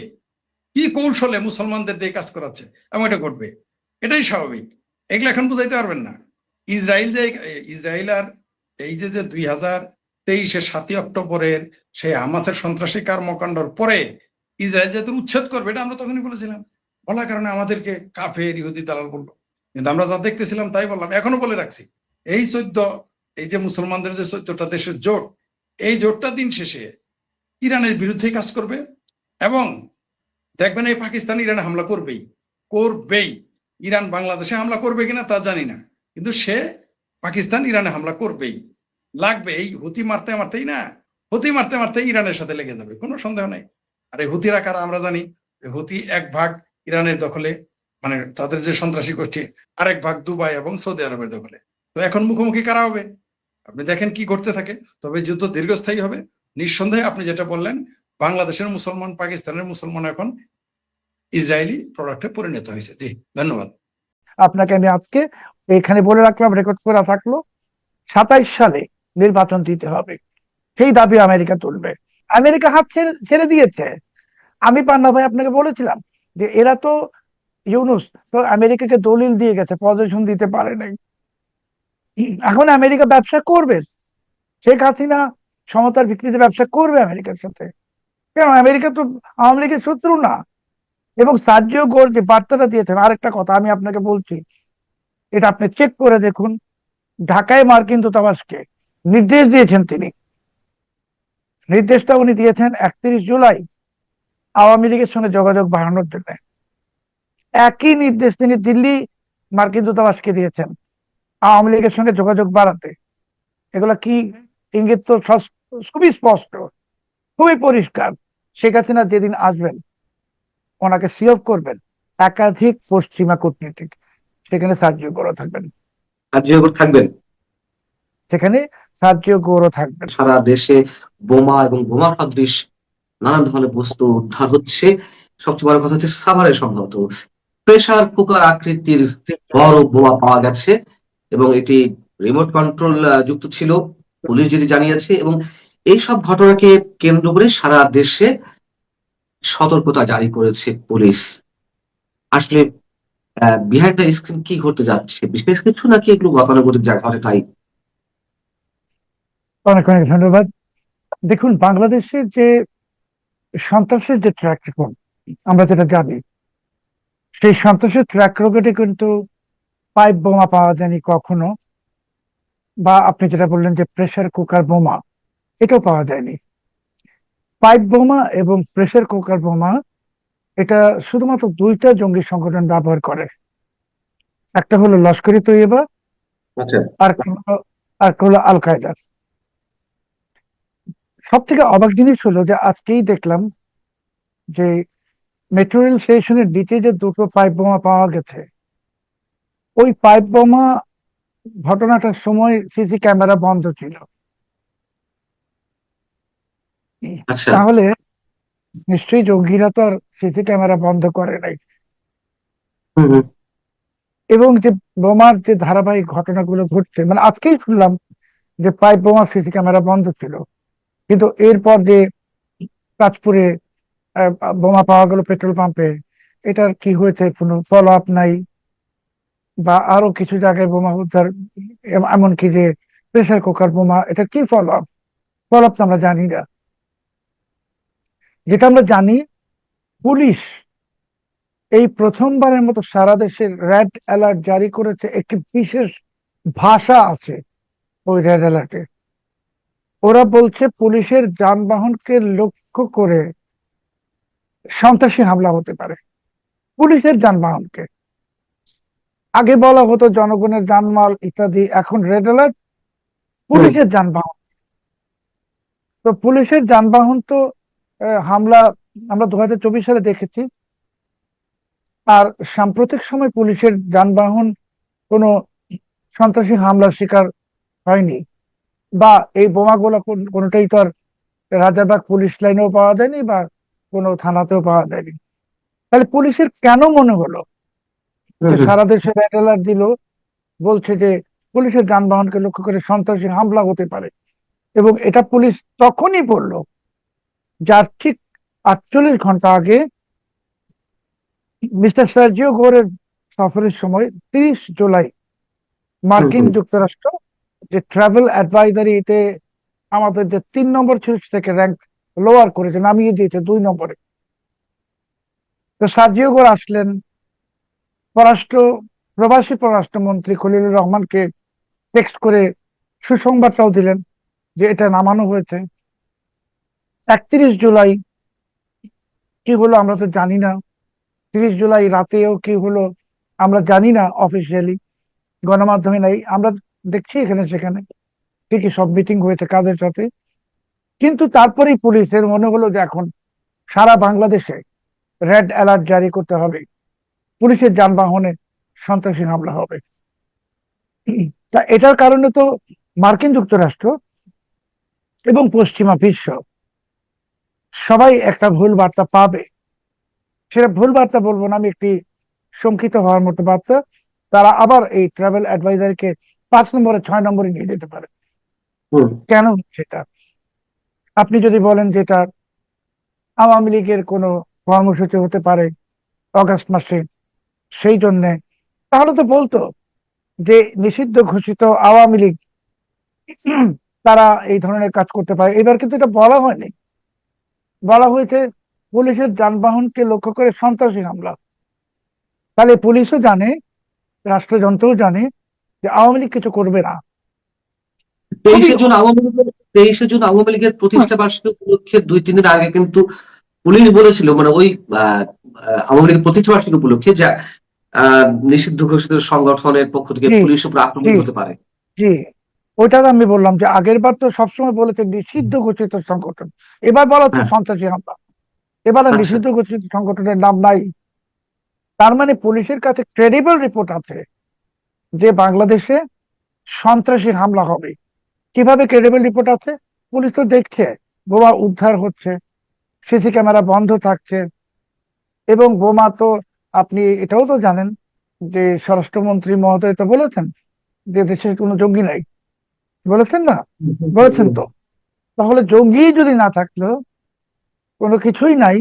কি কৌশলে মুসলমানদের দিয়ে কাজ করাচ্ছে, এবং এটা ঘটবে, এটাই স্বাভাবিক। এগুলো এখন বুঝাইতে পারবেন না। ইসরায়েল আর এই যে 2023-এর 7ই অক্টোবরের সেই হামাসের সন্ত্রাসী কর্মকাণ্ডর পরে ইসরায়েল যেহেতু উচ্ছেদ করবে, এটা আমরা তখনই বলেছিলাম, বলার কারণে আমাদেরকে কাফের ইহুদি দালাল বললো। কিন্তু আমরা যা দেখতেছিলাম তাই বললাম, এখনো বলে রাখছি, এই যে মুসলমানদের যে 14টা দেশের জোট, এই জোটটা দিন শেষে ইরানের বিরুদ্ধে কাজ করবে। এবং দেখবেন এই পাকিস্তান ইরানে হামলা করবেই। ইরান বাংলাদেশে হামলা করবে কিনা তা জানি না, কিন্তু সে পাকিস্তান ইরানে হামলা করবেই, লাগবে। এই হুতি মারতে মারতেই ইরানের সাথে লেগে যাবে, কোনো সন্দেহ নেই। আর এই হুতিরা কারা আমরা জানি, হুতি এক ভাগ ইরানের দখলে, মানে তাদের যে সন্ত্রাসী গোষ্ঠী, আরেক ভাগ দুবাই এবং সৌদি আরবের দখলে। তো এখন মুখোমুখি কারা হবে, আপনি দেখেন কি ঘটতে থাকে। তবে যুদ্ধ দীর্ঘস্থায়ী হবে নিঃসন্দেহে। আপনি যেটা বললেন, বাংলাদেশের মুসলমান, পাকিস্তানের মুসলমান এখন ইসরায়েলি প্রোডাক্টে পরিণত হয়েছে। জি ধন্যবাদ আপনাকে। আমি আজকে এখানে বলে রাখলাম, রেকর্ড করা থাকলো, 27 সালে নির্বাচন দিতে হবে, সেই দাবি আমেরিকা তুলবে। আমেরিকা হাত ছেড়ে দিয়েছে। আমি পান্না ভাই আপনাকে বলেছিলাম যে এরা তো ইউনুস তো আমেরিকাকে দলিল দিয়ে গেছে, পজিশন দিতে পারে নাই। এখন আমেরিকা ব্যবসা করবে, শেখ হাসিনা সমতার ভিত্তিতে ব্যবসা করবে আমেরিকার সাথে। কেন, আমেরিকা তো আওয়ামী লীগের শত্রু না। এবং সার্জিও গোর যে বার্তাটা দিয়েছেন, আরেকটা কথা আমি আপনাকে বলছি, এটা আপনি চেক করে দেখুন। ঢাকায় মার্কিন দূতাবাসকে নির্দেশ দিয়েছেন, নির্দেশটা উনি দিয়েছেন 31 জুলাই আওয়ামী লীগের সঙ্গে যোগাযোগ বাড়ানোর জন্য। একই নির্দেশ তিনি দিল্লি মার্কিন দূতাবাসকে দিয়েছেন আওয়ামী লীগের সঙ্গে যোগাযোগ বাড়াতে। এগুলা কি ইঙ্গিত? তো খুবই স্পষ্ট, খুবই পরিষ্কার। শেখ হাসিনা যেদিন আসবেন, ওনাকে সিওভ করবেন একাধিক পশ্চিমা কূটনীতিক, সেখানে সার্জিও গৌরব থাকবেন, কার্যকর থাকবেন। সেখানে সার্জিও গৌরব থাকবেন। সারা দেশে বোমা এবং বোমা সদৃশ নানান ধরনের বস্তু উদ্ধার হচ্ছে। সবচেয়ে বড় কথা হচ্ছে সাভারে সম্ভবত প্রেসার কুকার আকৃতির বড় বোমা পাওয়া গেছে এবং এটি রিমোট কন্ট্রোল যুক্ত ছিল, পুলিশ যেটি জানিয়েছে। এবং এইসব ঘটনাকে কেন্দ্র করে সারা দেশে সতর্কতা জারি করেছে পুলিশ। আসলে বিহাইন্ড দ্য স্ক্রিন কি ঘটতে যাচ্ছে, বিশেষ কিছু নাকি এগুলো গতানুগতিক যা ঘটে তাই? অনেক অনেক ধন্যবাদ। দেখুন, বাংলাদেশের যে সন্ত্রাসের যে ট্র্যাক রেকর্ড আমরা যেটা জানি, সেই সন্ত্রাসের ট্র্যাক রেকর্ডে কিন্তু পাইপ বোমা পাওয়া যায়নি কখনো, বা আপনি যেটা বললেন যে প্রেসার কুকার বোমা, এটাও পাওয়া যায়নি। পাইপ বোমা এবং প্রেসার কুকার বোমা এটা শুধুমাত্র দুইটা জঙ্গি সংগঠন ব্যবহার করে। একটা হলো লস্কর ই তৈয়বা, আচ্ছা। আর হলো আল কায়দা। সব থেকে অবাক জিনিস হলো যে আজকেই দেখলাম যে মেট্রো রেল স্টেশনের নিচে যে দুটো পাইপ বোমা পাওয়া গেছে, ওই পাইপ বোমা ঘটনাটার সময় সিসি ক্যামেরা বন্ধ ছিল। আচ্ছা। তাহলে নিশ্চয়ই জঙ্গিরা তো আর সিসি ক্যামেরা বন্ধ করে নাই। হুম হুম। এবং যে বোমার যে ধারাবাহিক ঘটনাগুলো ঘটছে, মানে আজকেই শুনলাম যে পাইপ বোমা সিসি ক্যামেরা বন্ধ ছিল, কিন্তু এরপর যে কাঁচপুরে বোমা পাওয়া গেল পেট্রোল পাম্পে, এটার কি হয়েছে কোনো ফলো আপ নাই। বা আরো কিছু জায়গায় বোমা উদ্ধার, এমনকি যে প্রেসার কুকার বোমা, এটা কি ফলো আপ? ফলো আপ তো আমরা জানি না। যেটা আমরা জানি, পুলিশ এই প্রথমবারের মতো সারা দেশে রেড অ্যালার্ট জারি করেছে। একটি বিশেষ ভাষা আছে ওই রেড অ্যালার্টে। ওরা বলছে পুলিশের যানবাহনকে লক্ষ্য করে সন্ত্রাসী হামলা হতে পারে। পুলিশের যানবাহনকে, আগে বলা হতো জনগণের জানমাল ইত্যাদি, এখন রেড অ্যালার্ট পুলিশের যানবাহন। তো পুলিশের যানবাহন তো হামলা আমরা 2024 সালে দেখেছি। আর সাম্প্রতিক সময় পুলিশের যানবাহন কোনো সন্ত্রাসী হামলার শিকার হয়নি, বা এই বোমাগুলো কোনোটাই তো আর রাজারবাগ পুলিশ লাইনেও পাওয়া যায়নি বা কোনো থানাতেও পাওয়া যায়নি। তাহলে পুলিশের কেন মনে হলো যে সারা দেশে রেড অ্যালার্ট দিল, বলছে যে পুলিশের যানবাহনকে লক্ষ্য করে সন্ত্রাসী হামলা হতে পারে? এবং এটা পুলিশ তখনই বলল যার ঠিক 48 ঘন্টা আগে মিস্টার সার্জিও গোরের সফরের সময় 30 জুলাই মার্কিন যুক্তরাষ্ট্র যে ট্রাভেল অ্যাডভাইজারিতে আমাদের যে 3 নম্বর ছিল সেটাকে র্যাঙ্ক লোয়ার করেছে, নামিয়ে দিয়েছে 2 নম্বরে। তো সার্জিও গোর আসলেন, প্রবাসী পররাষ্ট্রমন্ত্রী খলিলুর রহমানকে টেক্সট করে সুসংবাদটাও দিলেন যে এটা নামানো হয়েছে। 31 জুলাই কি হলো আমরা তো জানি না। 30 জুলাই রাতেও কি হলো আমরা জানি না, অফিসিয়ালি গণমাধ্যমে নাই। আমরা দেখছি এখানে সেখানে ঠিকই সব মিটিং হয়েছে কাদের সাথে, কিন্তু তারপরেই পুলিশের মনে হলো যে এখন সারা বাংলাদেশে রেড অ্যালার্ট জারি করতে হবে, পুলিশের যানবাহনে সন্ত্রাসী হামলা হবে। তা এটার কারণে তো মার্কিন যুক্তরাষ্ট্র এবং পশ্চিমা বিশ্ব সবাই একটা ভুল বার্তা পাবে। সেটা ভুল বার্তা বলবো না আমি, একটি শঙ্কিত হওয়ার মতো বার্তা। তারা আবার এই ট্রাভেল অ্যাডভাইজারকে 5 নম্বরে 6 নম্বরে নিয়ে যেতে পারে। কেন সেটা আপনি যদি বলেন যেটা আওয়ামী লীগের কোনো কর্মসূচি হতে পারে অগাস্ট মাসে, সেই জন্য, তাহলে তো বলতো যে নিষিদ্ধ ঘোষিত আওয়ামী লীগ তারা এই ধরনের কাজ করতে পারে। এবার কিন্তু এটা বলা হয়নি, বলা হয়েছে পুলিশের যানবাহনকে লক্ষ্য করে সন্ত্রাসী হামলা। তাহলে পুলিশও জানে, রাষ্ট্রযন্ত্রও জানে যে আওয়ামী লীগ কিছু করবে না। 23শে জুন আওয়ামী লীগের প্রতিষ্ঠা বার্ষিকী উপলক্ষে 2-3 দিন আগে কিন্তু পুলিশ বলেছিল, মানে ওই আওয়ামী লীগের প্রতিষ্ঠা বার্ষিকী উপলক্ষে যা নিষিদ্ধ ঘোষিত সংগঠনের পক্ষ থেকে জি পুলিশের উপর আক্রমণ জি হতে পারে? জি, ওইটা তো আমি বললাম যে আগের বার তো সবসময় বলেছে নিষিদ্ধ ঘোষিত সংগঠন, এবার বলা হচ্ছে হ্যাঁ, সন্ত্রাসী হামলা। এবার আর আচ্ছা। নিষিদ্ধ ঘোষিত সংগঠনের নাম নাই। তার মানে পুলিশের কাছে ক্রেডিবল রিপোর্ট আছে যে বাংলাদেশে সন্ত্রাসী হামলা হবে। কিভাবে ক্রেডিবল রিপোর্ট আছে? পুলিশ তো দেখছে বোমা উদ্ধার হচ্ছে, সিসি ক্যামেরা বন্ধ থাকছে, এবং বোমা তো আপনি এটাও তো জানেন যে স্বরাষ্ট্রমন্ত্রী মহোদয় তো বলেছেন যে দেশে কোনো জঙ্গি নাই, বলেছেন না? বলেছেন তো। তাহলে জঙ্গি যদি না থাকলো, কোনো কিছুই নাই,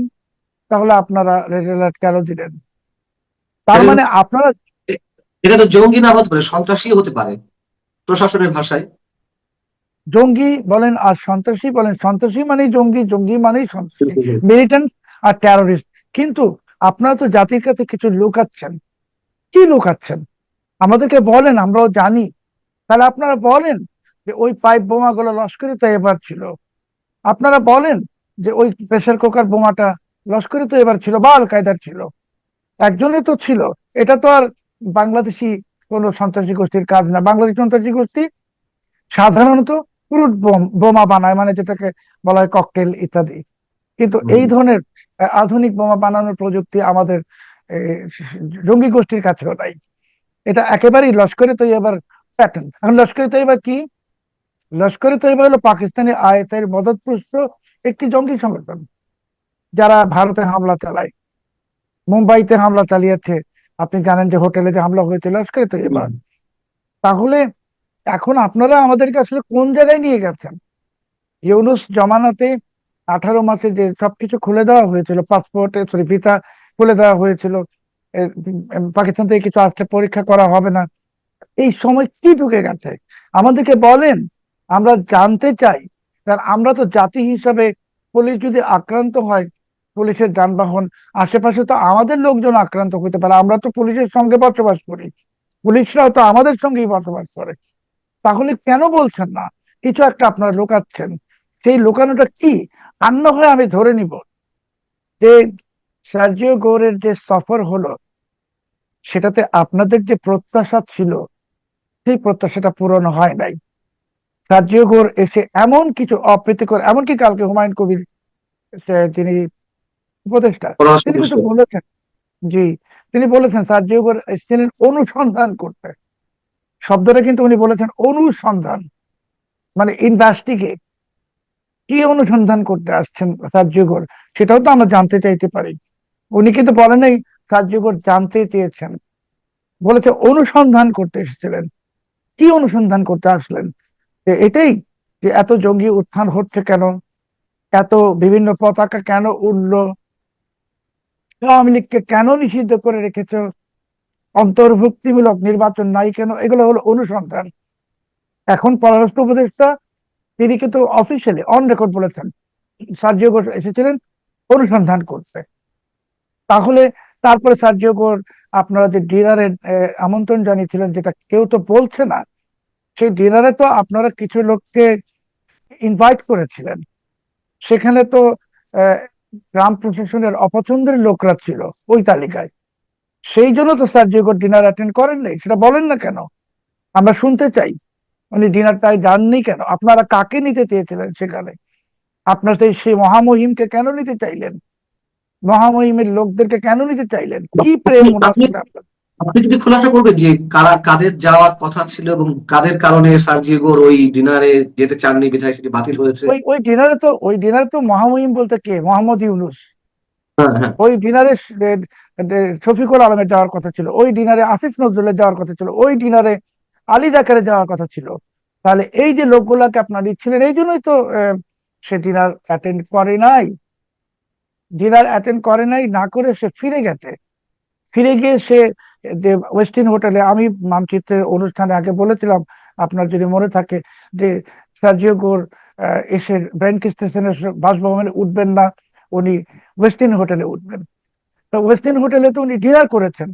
তাহলে আপনারা রেড অ্যালার্ট কেন দিলেন? তার এটা মানে আপনারা এটা তো জঙ্গি না হতে পারে, সন্ত্রাসী হতে পারে প্রশাসনের ভাষায়। জঙ্গি বলেন আর সন্ত্রাসী বলেন, সন্ত্রাসী মানেই জঙ্গি, জঙ্গি মানেই সন্ত্রাসী, মিলিটেন্ট আর টেরোরিস্ট। কিন্তু আপনারা তো জাতির কাছে কিছু লুকাচ্ছেন। কি লুকাচ্ছেন? আমাদেরকে বলেন, আমরাও জানি। তাহলে আপনারা বলেন যে ওই পাইপ বোমাগুলো লস্করি তৈয়বার ছিল। আপনারা বলেন যে ওই প্রেসার কুকার বোমাটা লস্করি তৈয়বার ছিল বা আল কায়দার ছিল। একজনই তো ছিল। এটা তো আর বাংলাদেশি কোন সন্ত্রাসী গোষ্ঠীর কাজ না। বাংলাদেশি সন্ত্রাসী গোষ্ঠী সাধারণত ক্রুড বোমা বানায়, মানে যেটাকে বলা হয় ককটেল ইত্যাদি। কিন্তু এই ধরনের আধুনিক বোমা বানানোর প্রযুক্তি আমাদের আহ, জঙ্গি গোষ্ঠীর কাছেও নাই। এটা একেবারেই লস্করে তৈয়বার প্যাটার্ন। এখন লস্করে তৈয়বা কি? লস্করে তৈয়বা হলো পাকিস্তানি আয়তের মদতপুষ্ট একটি জঙ্গি সংগঠন, যারা ভারতে হামলা চালায়, মুম্বাইতে হামলা চালিয়েছে। আপনি জানেন যে হোটেলে যে হামলা হয়েছিল লস্করে তৈয়বা। তাহলে এখন আপনারা আমাদেরকে আসলে কোন জায়গায় নিয়ে গেছেন? ইউনূস জমানাতে 18 মাসে যে সবকিছু খুলে দেওয়া হয়েছিল, পাসপোর্ট সরি ভিসা খুলে দেওয়া হয়েছিল, এ, পাকিস্তান থেকে কিছু আসলে পরীক্ষা করা হবে না, এই সময় কি ঢুকে গেছে? আমাদেরকে বলেন, আমরা জানতে চাই। কারণ আমরা তো জাতি হিসাবে, পুলিশ যদি আক্রান্ত হয়, পুলিশের যানবাহন আশেপাশে তো আমাদের লোকজন আক্রান্ত হতে পারে, আমরা তো পুলিশের সঙ্গে বসবাস করি, পুলিশরাও তো আমাদের সঙ্গেই বসবাস করে। তাহলে কেন বলছেন না? কিছু একটা আপনারা লুকাচ্ছেন। সেই লুকানোটা কি? আর না হয় আমি ধরে নিব যে সার্জিও গোরের যে সফর হলো, সেটাতে আপনাদের যে প্রত্যাশা ছিল, সেই প্রত্যাশাটা পূরণ হয় নাই। সার্জিও গোর এসে এমন কিছু অপ্রীতিকর, এমনকি কালকে হুমায়ুন কবির যিনি উপদেষ্টা, তিনি কিন্তু পররাষ্ট্র বলেছেন, জি, তিনি বলেছেন সার্জিও গোর এসেছিলেন অনুসন্ধান করতে। শব্দটা কিন্তু উনি বলেছেন অনুসন্ধান, মানে ইনভেস্টিগেট। কি অনুসন্ধান করতে আসছেন সার্জিও গোর, সেটাও তো আমরা জানতে চাইতে পারি। উনি কিন্তু বলেন নাই সার্জিও গোর জানতে চেয়েছেন, বলেছে অনুসন্ধান করতে এসেছিলেন। কি অনুসন্ধান করতে আসলেন? এটাই যে এত জঙ্গি উত্থান হচ্ছে কেন, এত বিভিন্ন পতাকা কেন উঠলো, আওয়ামী লীগকে কেন নিষিদ্ধ করে রেখেছ, অন্তর্ভুক্তিমূলক নির্বাচন নাই কেন, এগুলো হলো অনুসন্ধান। এখন পররাষ্ট্র উপদেষ্টা তিনি কিন্তু অফিসিয়ালি অন রেকর্ড বলেছেন সার্জিও ঘোষ এসেছিলেন অনুসন্ধান করতে। তাহলে তারপরে সার্জিও ঘোষ আপনারা যে ডিনারের আমন্ত্রণ জানিয়েছিলেন, যেটা কেউ তো বলছে না, সেই ডিনারে তো আপনারা কিছু লোককে ইনভাইট করেছিলেন। সেখানে তো আহ, গ্রাম প্রশাসনের অপছন্দের লোকরা ছিল ওই তালিকায়। সেই জন্য তো সার্জিও ঘোষ ডিনার অ্যাটেন্ড করেন নাই, সেটা বলেন না কেন? আমরা শুনতে চাই উনি ডিনারটায় যাননি কেন। আপনারা কাকে নিতে চেয়েছিলেন সেখানে? আপনার সেই মহামহিমকে কেন নিতে চাইলেন? মহামহিমের লোকদেরকে কেন নিতে চাইলেন? কি প্রেম আপনি ওনার আপনি সাথে আপনার? আপনি যদি খোলাসা করবেন যে কারা কাদের যাওয়ার কথা ছিল এবং কাদের কারণে সার্জিও গোর ওই ডিনারে যেতে চাননি বিধায় সেটি বাতিল হয়েছে। ওই ডিনারে তো মহামহিম বলতে কে? মোহাম্মদ ইউনুস। হ্যাঁ, হ্যাঁ। ওই ডিনারে শফিকুল আলমের যাওয়ার কথা ছিল, ওই ডিনারে আসিফ নজরুলের যাওয়ার কথা ছিল, ওই ডিনারে আলী জাকারের যাওয়ার কথা ছিল। তাহলে এই যে লোকগুলাকে আপনার দিচ্ছিলেন, এই জন্যই তো সে ডিনার অ্যাটেন্ড করে নাই। ডিনার অ্যাটেন্ড করে নাই, না করে সে ফিরে গেছে। ফিরে গিয়ে সে যে ওয়েস্টিন হোটেলে, আমি মানচিত্রের অনুষ্ঠানে আগে বলেছিলাম, আপনার যদি মনে থাকে, যে সার্জিও গোর এসে ব্র্যান্ড স্টেশনের বাসভবনে উঠবেন না, উনি ওয়েস্টিন হোটেলে উঠবেন। তো ওয়েস্টিন হোটেলে তো উনি ডিনার করেছেন।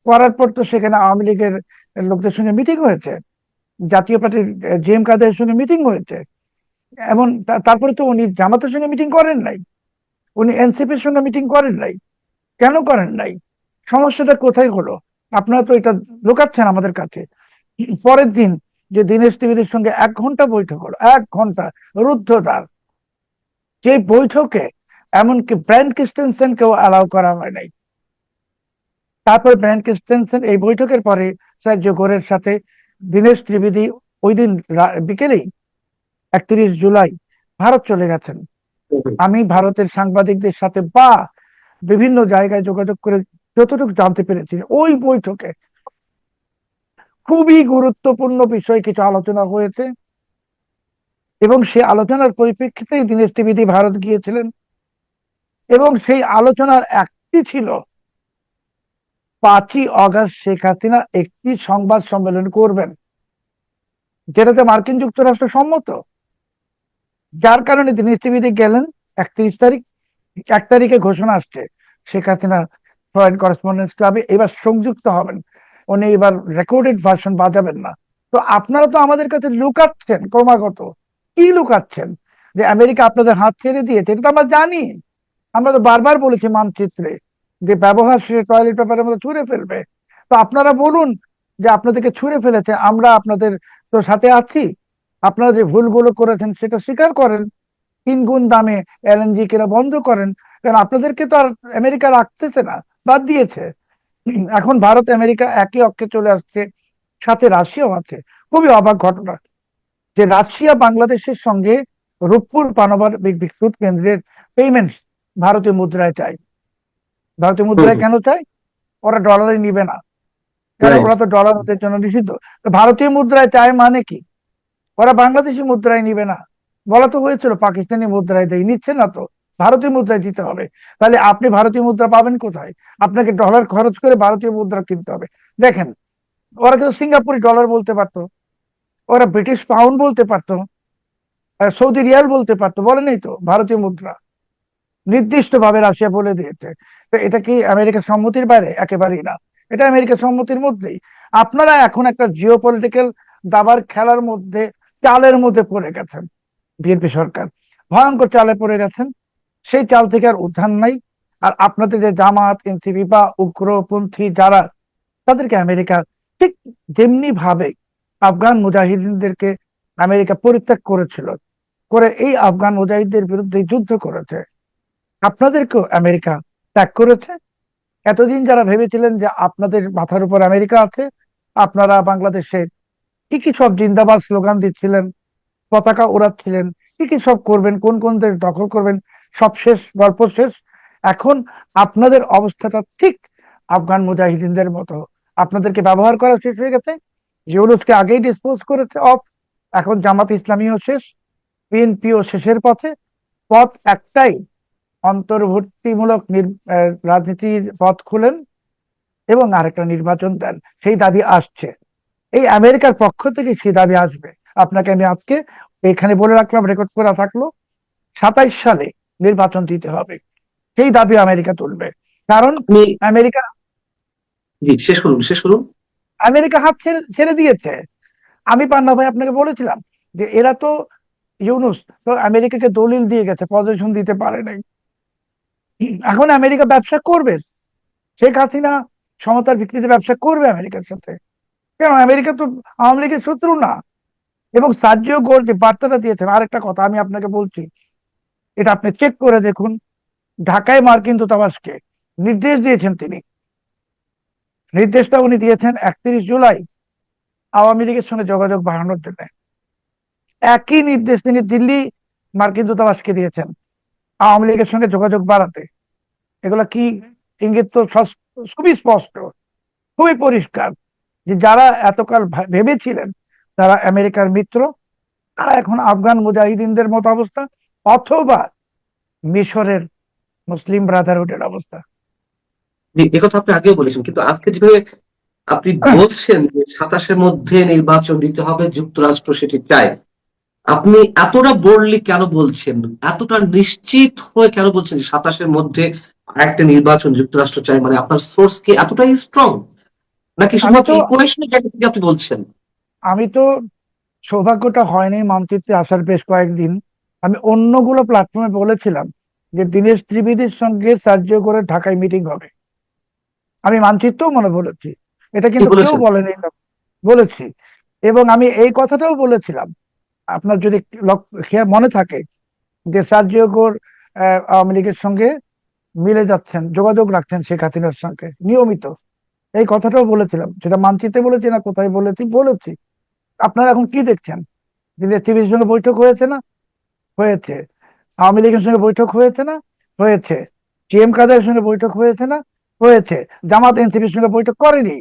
করার পর তো সেখানে আওয়ামী লীগের লোকদের সঙ্গে মিটিং হয়েছে, জাতীয় পার্টির জিএম কাদের সঙ্গে মিটিং হয়েছে। এমন তারপরে তো উনি জামাতের সঙ্গে মিটিং করেন নাই, উনি এনসিপির সঙ্গে মিটিং করেন নাই। কেন করেন নাই? সমস্যাটা কোথায় হলো? আপনারা তো এটা লুকাচ্ছেন আমাদের কাছে। পরের দিন যে দীনেশ ত্রিবেদীর সঙ্গে 1 ঘন্টা বৈঠক হলো, 1 ঘন্টা রুদ্ধদ্বার, যে বৈঠকে এমনকি ব্রায়ান ক্রিস্টেনসেনকেও অ্যালাউ করা হয় নাই। তারপর ব্রায়ান ক্রিস্টেনসেন এই বৈঠকের পরে সার্জিও গোরের সাথে দীনেশ ত্রিবেদী ওই দিন বিকেলেই 31 জুলাই ভারত চলে গেছেন। আমি ভারতের সাংবাদিকদের সাথে বা বিভিন্ন জায়গায় যোগাযোগ করে যতটুকু জানতে পেরেছি, ওই বৈঠকে খুবই গুরুত্বপূর্ণ বিষয় কিছু আলোচনা হয়েছে এবং সেই আলোচনার পরিপ্রেক্ষিতেই দীনেশ ত্রিবেদী ভারত গিয়েছিলেন। এবং সেই আলোচনার একটি ছিল 5ই অগাস্ট শেখ হাসিনা একটি সংবাদ সম্মেলন করবেন, যেটাতে মার্কিন যুক্তরাষ্ট্র সম্মত। যার কারণে দীনেশ ত্রিবেদী গেলেন 31 তারিখ। 1 তারিখে ঘোষণা আসছে শেখ হাসিনা ফরেন করেসপন্ডেন্স ক্লাবে এবার সংযুক্ত হবেন, উনি এবার রেকর্ডেড ভার্সন বাজাবেন না। তো আপনারা তো আমাদের কাছে লুকাচ্ছেন ক্রমাগত। কি লুকাচ্ছেন? যে আমেরিকা আপনাদের হাত ছেড়ে দিয়েছে, এটা তো আমরা জানি। আমরা তো বারবার বলেছি মানচিত্রে যে ব্যবহার শেষে টয়লেট পেপারের মতো ছুঁড়ে ফেলবে। তো আপনারা বলুন যে আপনাদেরকে ছুঁড়ে ফেলেছে, আমরা আপনাদের তো সাথে আছি। আপনারা যে ভুলগুলো করেছেন সেটা স্বীকার করেন, 3 গুণ দামে এলএনজি কেনা বন্ধ করেন। কারণ আপনাদেরকে তো আর আমেরিকা রাখতেছে না, বাদ দিয়েছে। এখন ভারত আমেরিকা একই অক্ষে চলে আসছে, সাথে রাশিয়াও আছে। খুবই অবাক ঘটনা যে রাশিয়া বাংলাদেশের সঙ্গে রূপপুর পারমাণবিক বিদ্যুৎ কেন্দ্রের পেমেন্টস ভারতীয় মুদ্রায় চায়। ভারতীয় মুদ্রায় কেন চায়? ওরা ডলারে নিবে না, কারণ ওরা তো ডলার ওদের জন্য নিষিদ্ধ। তো ভারতীয় মুদ্রায় চায় মানে কি? ওরা বাংলাদেশি মুদ্রায় নিবে না। বলা তো হয়েছিল পাকিস্তানি মুদ্রায় দেয়, নিচ্ছে না তো, ভারতীয় মুদ্রায় দিতে হবে। তাহলে আপনি ভারতীয় মুদ্রা পাবেন কোথায়? আপনাকে ডলার খরচ করে ভারতীয় মুদ্রা কিনতে হবে। দেখেন, ওরা কিন্তু সিঙ্গাপুরি ডলার বলতে পারতো, ওরা ব্রিটিশ পাউন্ড বলতে পারতো, সৌদি রিয়াল বলতে পারতো, বলে নেই তো ভারতীয় মুদ্রা। নির্দিষ্ট ভাবে রাশিয়া বলে দিয়েছে। তো এটা কি আমেরিকার সম্মতির বাইরে? একেবারেই না, এটা আমেরিকার সম্মতির মধ্যেই। আপনারা এখন একটা জিও পলিটিক্যাল দাবার খেলার মধ্যে, চালের মধ্যে পড়ে গেছেন। বিএনপি সরকার ভয়ঙ্কর চালে পড়ে গেছেন, সেই চাল থেকে আর উদ্ধার নাই। আর আপনাদের যে জামাত, এনসিপি বা উগ্রপন্থী যারা, তাদেরকে আমেরিকা ঠিক যেমনি ভাবে আফগান মুজাহিদিনদেরকে আমেরিকা পরিত্যাগ করেছিল, করে এই আফগান মুজাহিদদের বিরুদ্ধে যুদ্ধ করেছে, আপনাদেরকেও আমেরিকা ত্যাগ করেছে। এতদিন যারা ভেবেছিলেন যে আপনাদের মাথার উপর আমেরিকা আছে, আপনারা বাংলাদেশে কি কি সব জিন্দাবাদ স্লোগান দিচ্ছিলেন, পতাকা ওড়াচ্ছিলেন, কি কি সব করবেন, কোন কোন দেশ দখল করবেন, সব শেষ, গল্প শেষ। এখন আপনাদের অবস্থাটা ঠিক আফগান মুজাহিদিনদের মতো। আপনাদেরকে ব্যবহার করা শেষ হয়ে গেছে। ইউনূসকে আগেই ডিসপোজ করেছে অফ, এখন জামাত ইসলামীও শেষ, বিএনপিও শেষের পথে। পথ একটাই, অন্তর্ভুক্তিমূলক রাজনীতির পথ খুলেন এবং আরেকটা নির্বাচন দেন। সেই দাবি আসছে, এই আমেরিকার পক্ষ থেকে সেই দাবি আসবে। আপনাকে আমি আজকে এখানে বলে রাখলাম, রেকর্ড করা থাকলো, 27 সালে নির্বাচন দিতে হবে, সেই দাবি আমেরিকা তুলবে। কারণ আমেরিকা শেষ করুন, শেষ করুন। আমেরিকা হাত ছেড়ে দিয়েছে। আমি পান্না ভাই আপনাকে বলেছিলাম যে এরা তো, ইউনূস তো আমেরিকাকে দলিল দিয়ে গেছে, পজিশন দিতে পারে নাই। এখন আমেরিকা ব্যবসা করবে, শেখ হাসিনা সমতার ভিত্তিতে ব্যবসা করবে আমেরিকার সাথে। কেন? আমেরিকা তো আওয়ামী লীগের শত্রু না। এবং সার্জিও গোর যে বার্তাটা দিয়েছেন, আরেকটা কথা আমি আপনাকে বলছি, এটা আপনি চেক করে দেখুন। ঢাকায় মার্কিন দূতাবাসকে নির্দেশ দিয়েছেন তিনি, নির্দেশটা উনি দিয়েছেন 31 জুলাই আওয়ামী লীগের সঙ্গে যোগাযোগ বাড়ানোর জন্য। একই নির্দেশ তিনি দিল্লি মার্কিন দূতাবাসকে দিয়েছেন আওয়ামী লীগের সঙ্গে যোগাযোগ বাড়াতে। এগুলা কি ইঙ্গিত? তো খুবই স্পষ্ট, খুবই পরিষ্কার যে যারা এতকাল ভেবেছিলেন তারা আমেরিকার মিত্র, তারা এখন আফগান মুজাহিদিনদের মতো অবস্থা, অথবা মিশরের মুসলিম ব্রাদারহুডের অবস্থা। একথা আপনি আগেও বলেছেন, কিন্তু আজকে যেভাবে আপনি বলছেন যে 27-এর মধ্যে নির্বাচন দিতে হবে, যুক্তরাষ্ট্র সেটি চায়, আপনি এতটা বোল্ডলি কেন বলছেন, এতটা নিশ্চিত হয়ে কেন বলছেন যে 27-এর মধ্যে একটা নির্বাচন যুক্তরাষ্ট্র চায়? মানে আপনার সোর্স কি এতটাই স্ট্রং, নাকি শুধুমাত্র ইকুয়েশনের জায়গা থেকে আপনি বলছেন? আমি তো সৌভাগ্যটা হয়নি মানচিত্রে আসার বেশ কয়েকদিন। আমি অন্যগুলো প্ল্যাটফর্মে বলেছিলাম যে দীনেশ ত্রিবেদীর সঙ্গে সার্জিও করে ঢাকায় মিটিং হবে। আমি মানচিত্রও মনে বলেছি, এটা কি কিন্তু কেউ বলেছেন? বলেনি, বলেছি। এবং আমি এই কথাটাও বলেছিলাম, আপনার যদি মনে থাকে, যে সার্জিও গোর আওয়ামী লীগের সঙ্গে মিলে যাচ্ছেন, যোগাযোগ রাখছেন শেখ হাসিনার সঙ্গে নিয়মিত। এই কথাটাও বলেছিলাম, সেটা মানচিত্রে বলেছি না কোথায় বলেছি। আপনারা এখন কি দেখছেন? দিনের টিভির সঙ্গে বৈঠক হয়েছে না? হয়েছে। আওয়ামী লীগের সঙ্গে বৈঠক হয়েছে না? হয়েছে। টিএম কাদের সঙ্গে বৈঠক হয়েছে না? হয়েছে। জামাত এনসিপির সঙ্গে বৈঠক করেনি।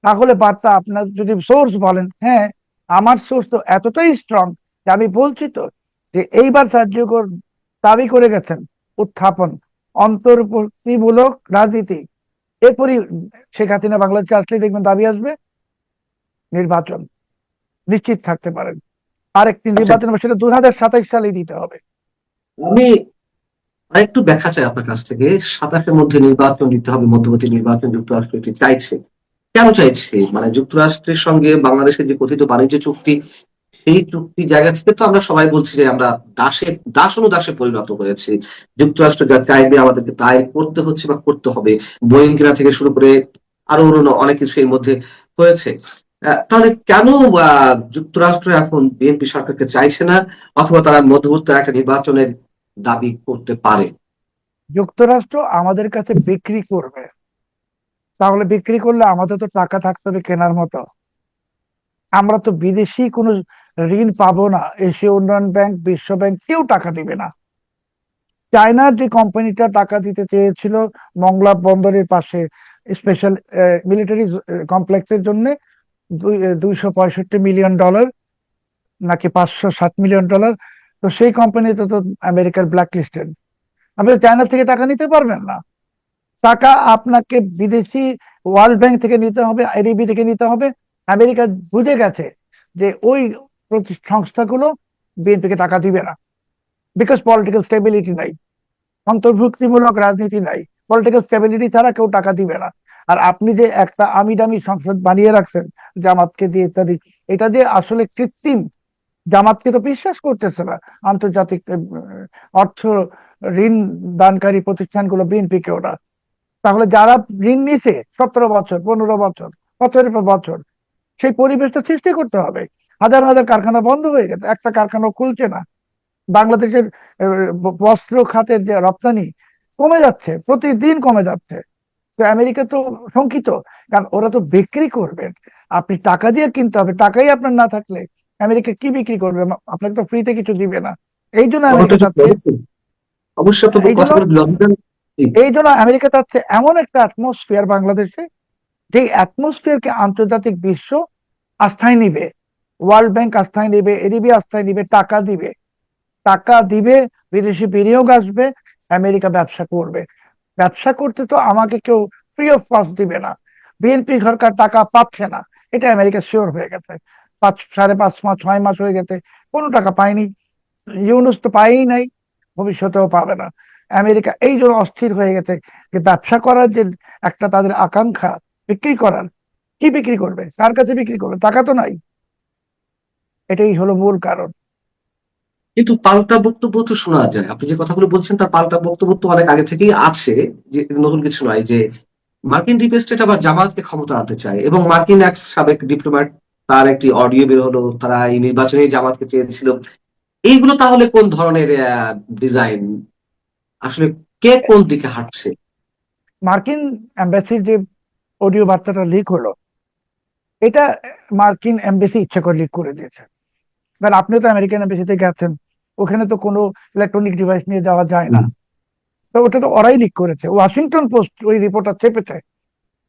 তাহলে বার্তা, আপনার যদি সোর্স বলেন, হ্যাঁ, আমার সোর্স তো এতটাই স্ট্রং যে আমি বলছি তো, যে এইবার সাহায্যকর দাবি করে গেছেন উত্থাপন, অন্তর্বর্তীমূলক রাজনীতি। এরপরই শেখ হাসিনা বাংলাদেশে আসলে দেখবেন দাবি আসবে নির্বাচন, নিশ্চিত থাকতে পারেন। আরেকটি আচ্ছা, নির্বাচন হবে, সেটা 2027 সালেই দিতে হবে। আমি আরেকটু ব্যাখ্যা চাই আপনার কাছ থেকে। 27-এর মধ্যে নির্বাচন দিতে হবে, মধ্যবর্তী নির্বাচন যুক্তরাষ্ট্র এটি চাইছে। কেন চাইছে? মানে যুক্তরাষ্ট্রের সঙ্গে বাংলাদেশের যে কথিত বাণিজ্য চুক্তি, সেই চুক্তি জায়গা থেকে তো আমরা সবাই বলছি যে আমরা দাস অনুদাসে পরিণত হয়েছি। যুক্তরাষ্ট্র যা চাইবে আমাদেরকে তাই করতে হচ্ছে বা করতে হবে। বোয়িং কেনা থেকে শুরু করে আরো অন্য অনেক কিছু এর মধ্যে হয়েছে। তাহলে কেন যুক্তরাষ্ট্র এখন বিএনপি সরকারকে চাইছে না, অথবা তারা মধ্যবর্তী একটা নির্বাচনের দাবি করতে পারে? যুক্তরাষ্ট্র আমাদের কাছে বিক্রি করবে, তাহলে বিক্রি করলে আমাদের তো টাকা থাকতে হবে কেনার মতো। আমরা তো বিদেশি কোনো ঋণ পাবো না, এশীয় উন্নয়ন ব্যাংক, বিশ্ব ব্যাংক কেউ টাকা দিবে না। চায়নার যে কোম্পানিটা টাকা দিতে চেয়েছিল মংলা বন্দরের পাশে স্পেশাল মিলিটারি কমপ্লেক্সের জন্য, $265 মিলিয়ন নাকি $507 মিলিয়ন, তো সেই কোম্পানিতে তো আমেরিকার ব্ল্যাক লিস্টেড। আপনি চায়না থেকে টাকা নিতে পারবেন না। টাকা আপনাকে বিদেশি ওয়ার্ল্ড ব্যাংক থেকে নিতে হবে, আইডিবি থেকে নিতে হবে। আমেরিকা বুঝে গেছে যে ওই সংস্থাগুলো বিএনপিকে টাকা দিবে না, বিকজ পলিটিক্যাল স্টেবিলিটি নাই, অন্তর্ভুক্তিমূলক রাজনীতি নাই। পলিটিক্যাল স্টেবিলিটি ছাড়া কেউ টাকা দিবে না। আর আপনি যে একটা আমি দামি সংসদ বানিয়ে রাখছেন জামাতকে দিয়ে ইত্যাদি, এটা যে আসলে কৃত্রিম। জামাতকে তো বিশ্বাস করতেছে না আন্তর্জাতিক অর্থ ঋণ দানকারী প্রতিষ্ঠানগুলো, বিএনপি কে ওরা। তাহলে যারা ঋণ নিছে 17 বছর, 15 বছর, বছরের পর বছর, সেই পরিবেশটা সৃষ্টি করতে হবে। হাজার হাজার কারখানা বন্ধ হয়ে গেছে, একটা কারখানা খুলছে না। বাংলাদেশের বস্ত্র খাতের যে রপ্তানি কমে যাচ্ছে, প্রতিদিন কমে যাচ্ছে। তো আমেরিকা তো শঙ্কিত, কারণ ওরা তো বিক্রি করবে। আপনি টাকা দিয়ে কিনতে হবে, টাকাই আপনার না থাকলে আমেরিকা কি বিক্রি করবে? আপনাকে তো ফ্রিতে কিছু দিবে না। এই জন্য আমারটা আমেরিকা একটু চাচ্ছে, অবশ্যই অবশ্যই আপনার এই জন্য কথাগুলো লন্ডন। এই জন্য আমেরিকা চাচ্ছে এমন একটা অ্যাটমসফিয়ার বাংলাদেশে, যে অ্যাটমসফিয়ারকে আন্তর্জাতিক বিশ্ব আস্থায় নিবে, ওয়ার্ল্ড ব্যাংক আস্থায় নিবে, এডিবি আস্থায় নিবে, টাকা দিবে। টাকা দিবে, বিদেশি বিনিয়োগ আসবে, আমেরিকা ব্যবসা করবে। ব্যবসা করতে তো আমাকে কেউ ফ্রি অফ কস্ট দিবে না। বিএনপি সরকার টাকা পাচ্ছে না, এটা আমেরিকা শিওর হয়ে গেছে। 5.5 মাস 6 মাস হয়ে গেছে, কোনো টাকা পায়নি। ইউনুস তো পায়ই নাই, ভবিষ্যতেও পাবে না। আমেরিকা এই জন্য অস্থির হয়ে গেছে যে ব্যবসা করার যে একটা তাদের আকাঙ্ক্ষা, বিক্রি করার। কি বিক্রি করবে? কার কাছে বিক্রি করবে? টাকা তো নাই। এটাই হলো মূল কারণ। কিন্তু পাল্টা বক্তব্য তো শোনা যায়, আপনি যে কথাগুলো বলছেন তার পাল্টা বক্তব্য তো অনেক আগে থেকেই আছে, যে নতুন কিছু নয়, যে মার্কিন ডিপ স্টেট আবার জামায়াতকে ক্ষমতা আনতে চায়, এবং মার্কিন এক সাবেক ডিপ্লোম্যাট, তার একটি অডিও বের হলো, তারা এই নির্বাচনে জামাতকে চেয়েছিল। এইগুলো তাহলে কোন ধরনের ডিজাইন? আসলে কে কোন দিকে হাঁটছে? মার্কিন এম্বাসির যে অডিও বার্তাটা লিক হলো, এটা মার্কিন এমবেসি ইচ্ছা করে লিক করে দিয়েছে। কারণ আপনি তো আমেরিকান এমবেসিতে গেছেন, ওখানে তো কোনো ইলেকট্রনিক ডিভাইস নিয়ে যাওয়া যায় না। হুম, তো ওটা তো ওরাই লিক করেছে, ওয়াশিংটন পোস্ট ওই রিপোর্টটা চেপেছে।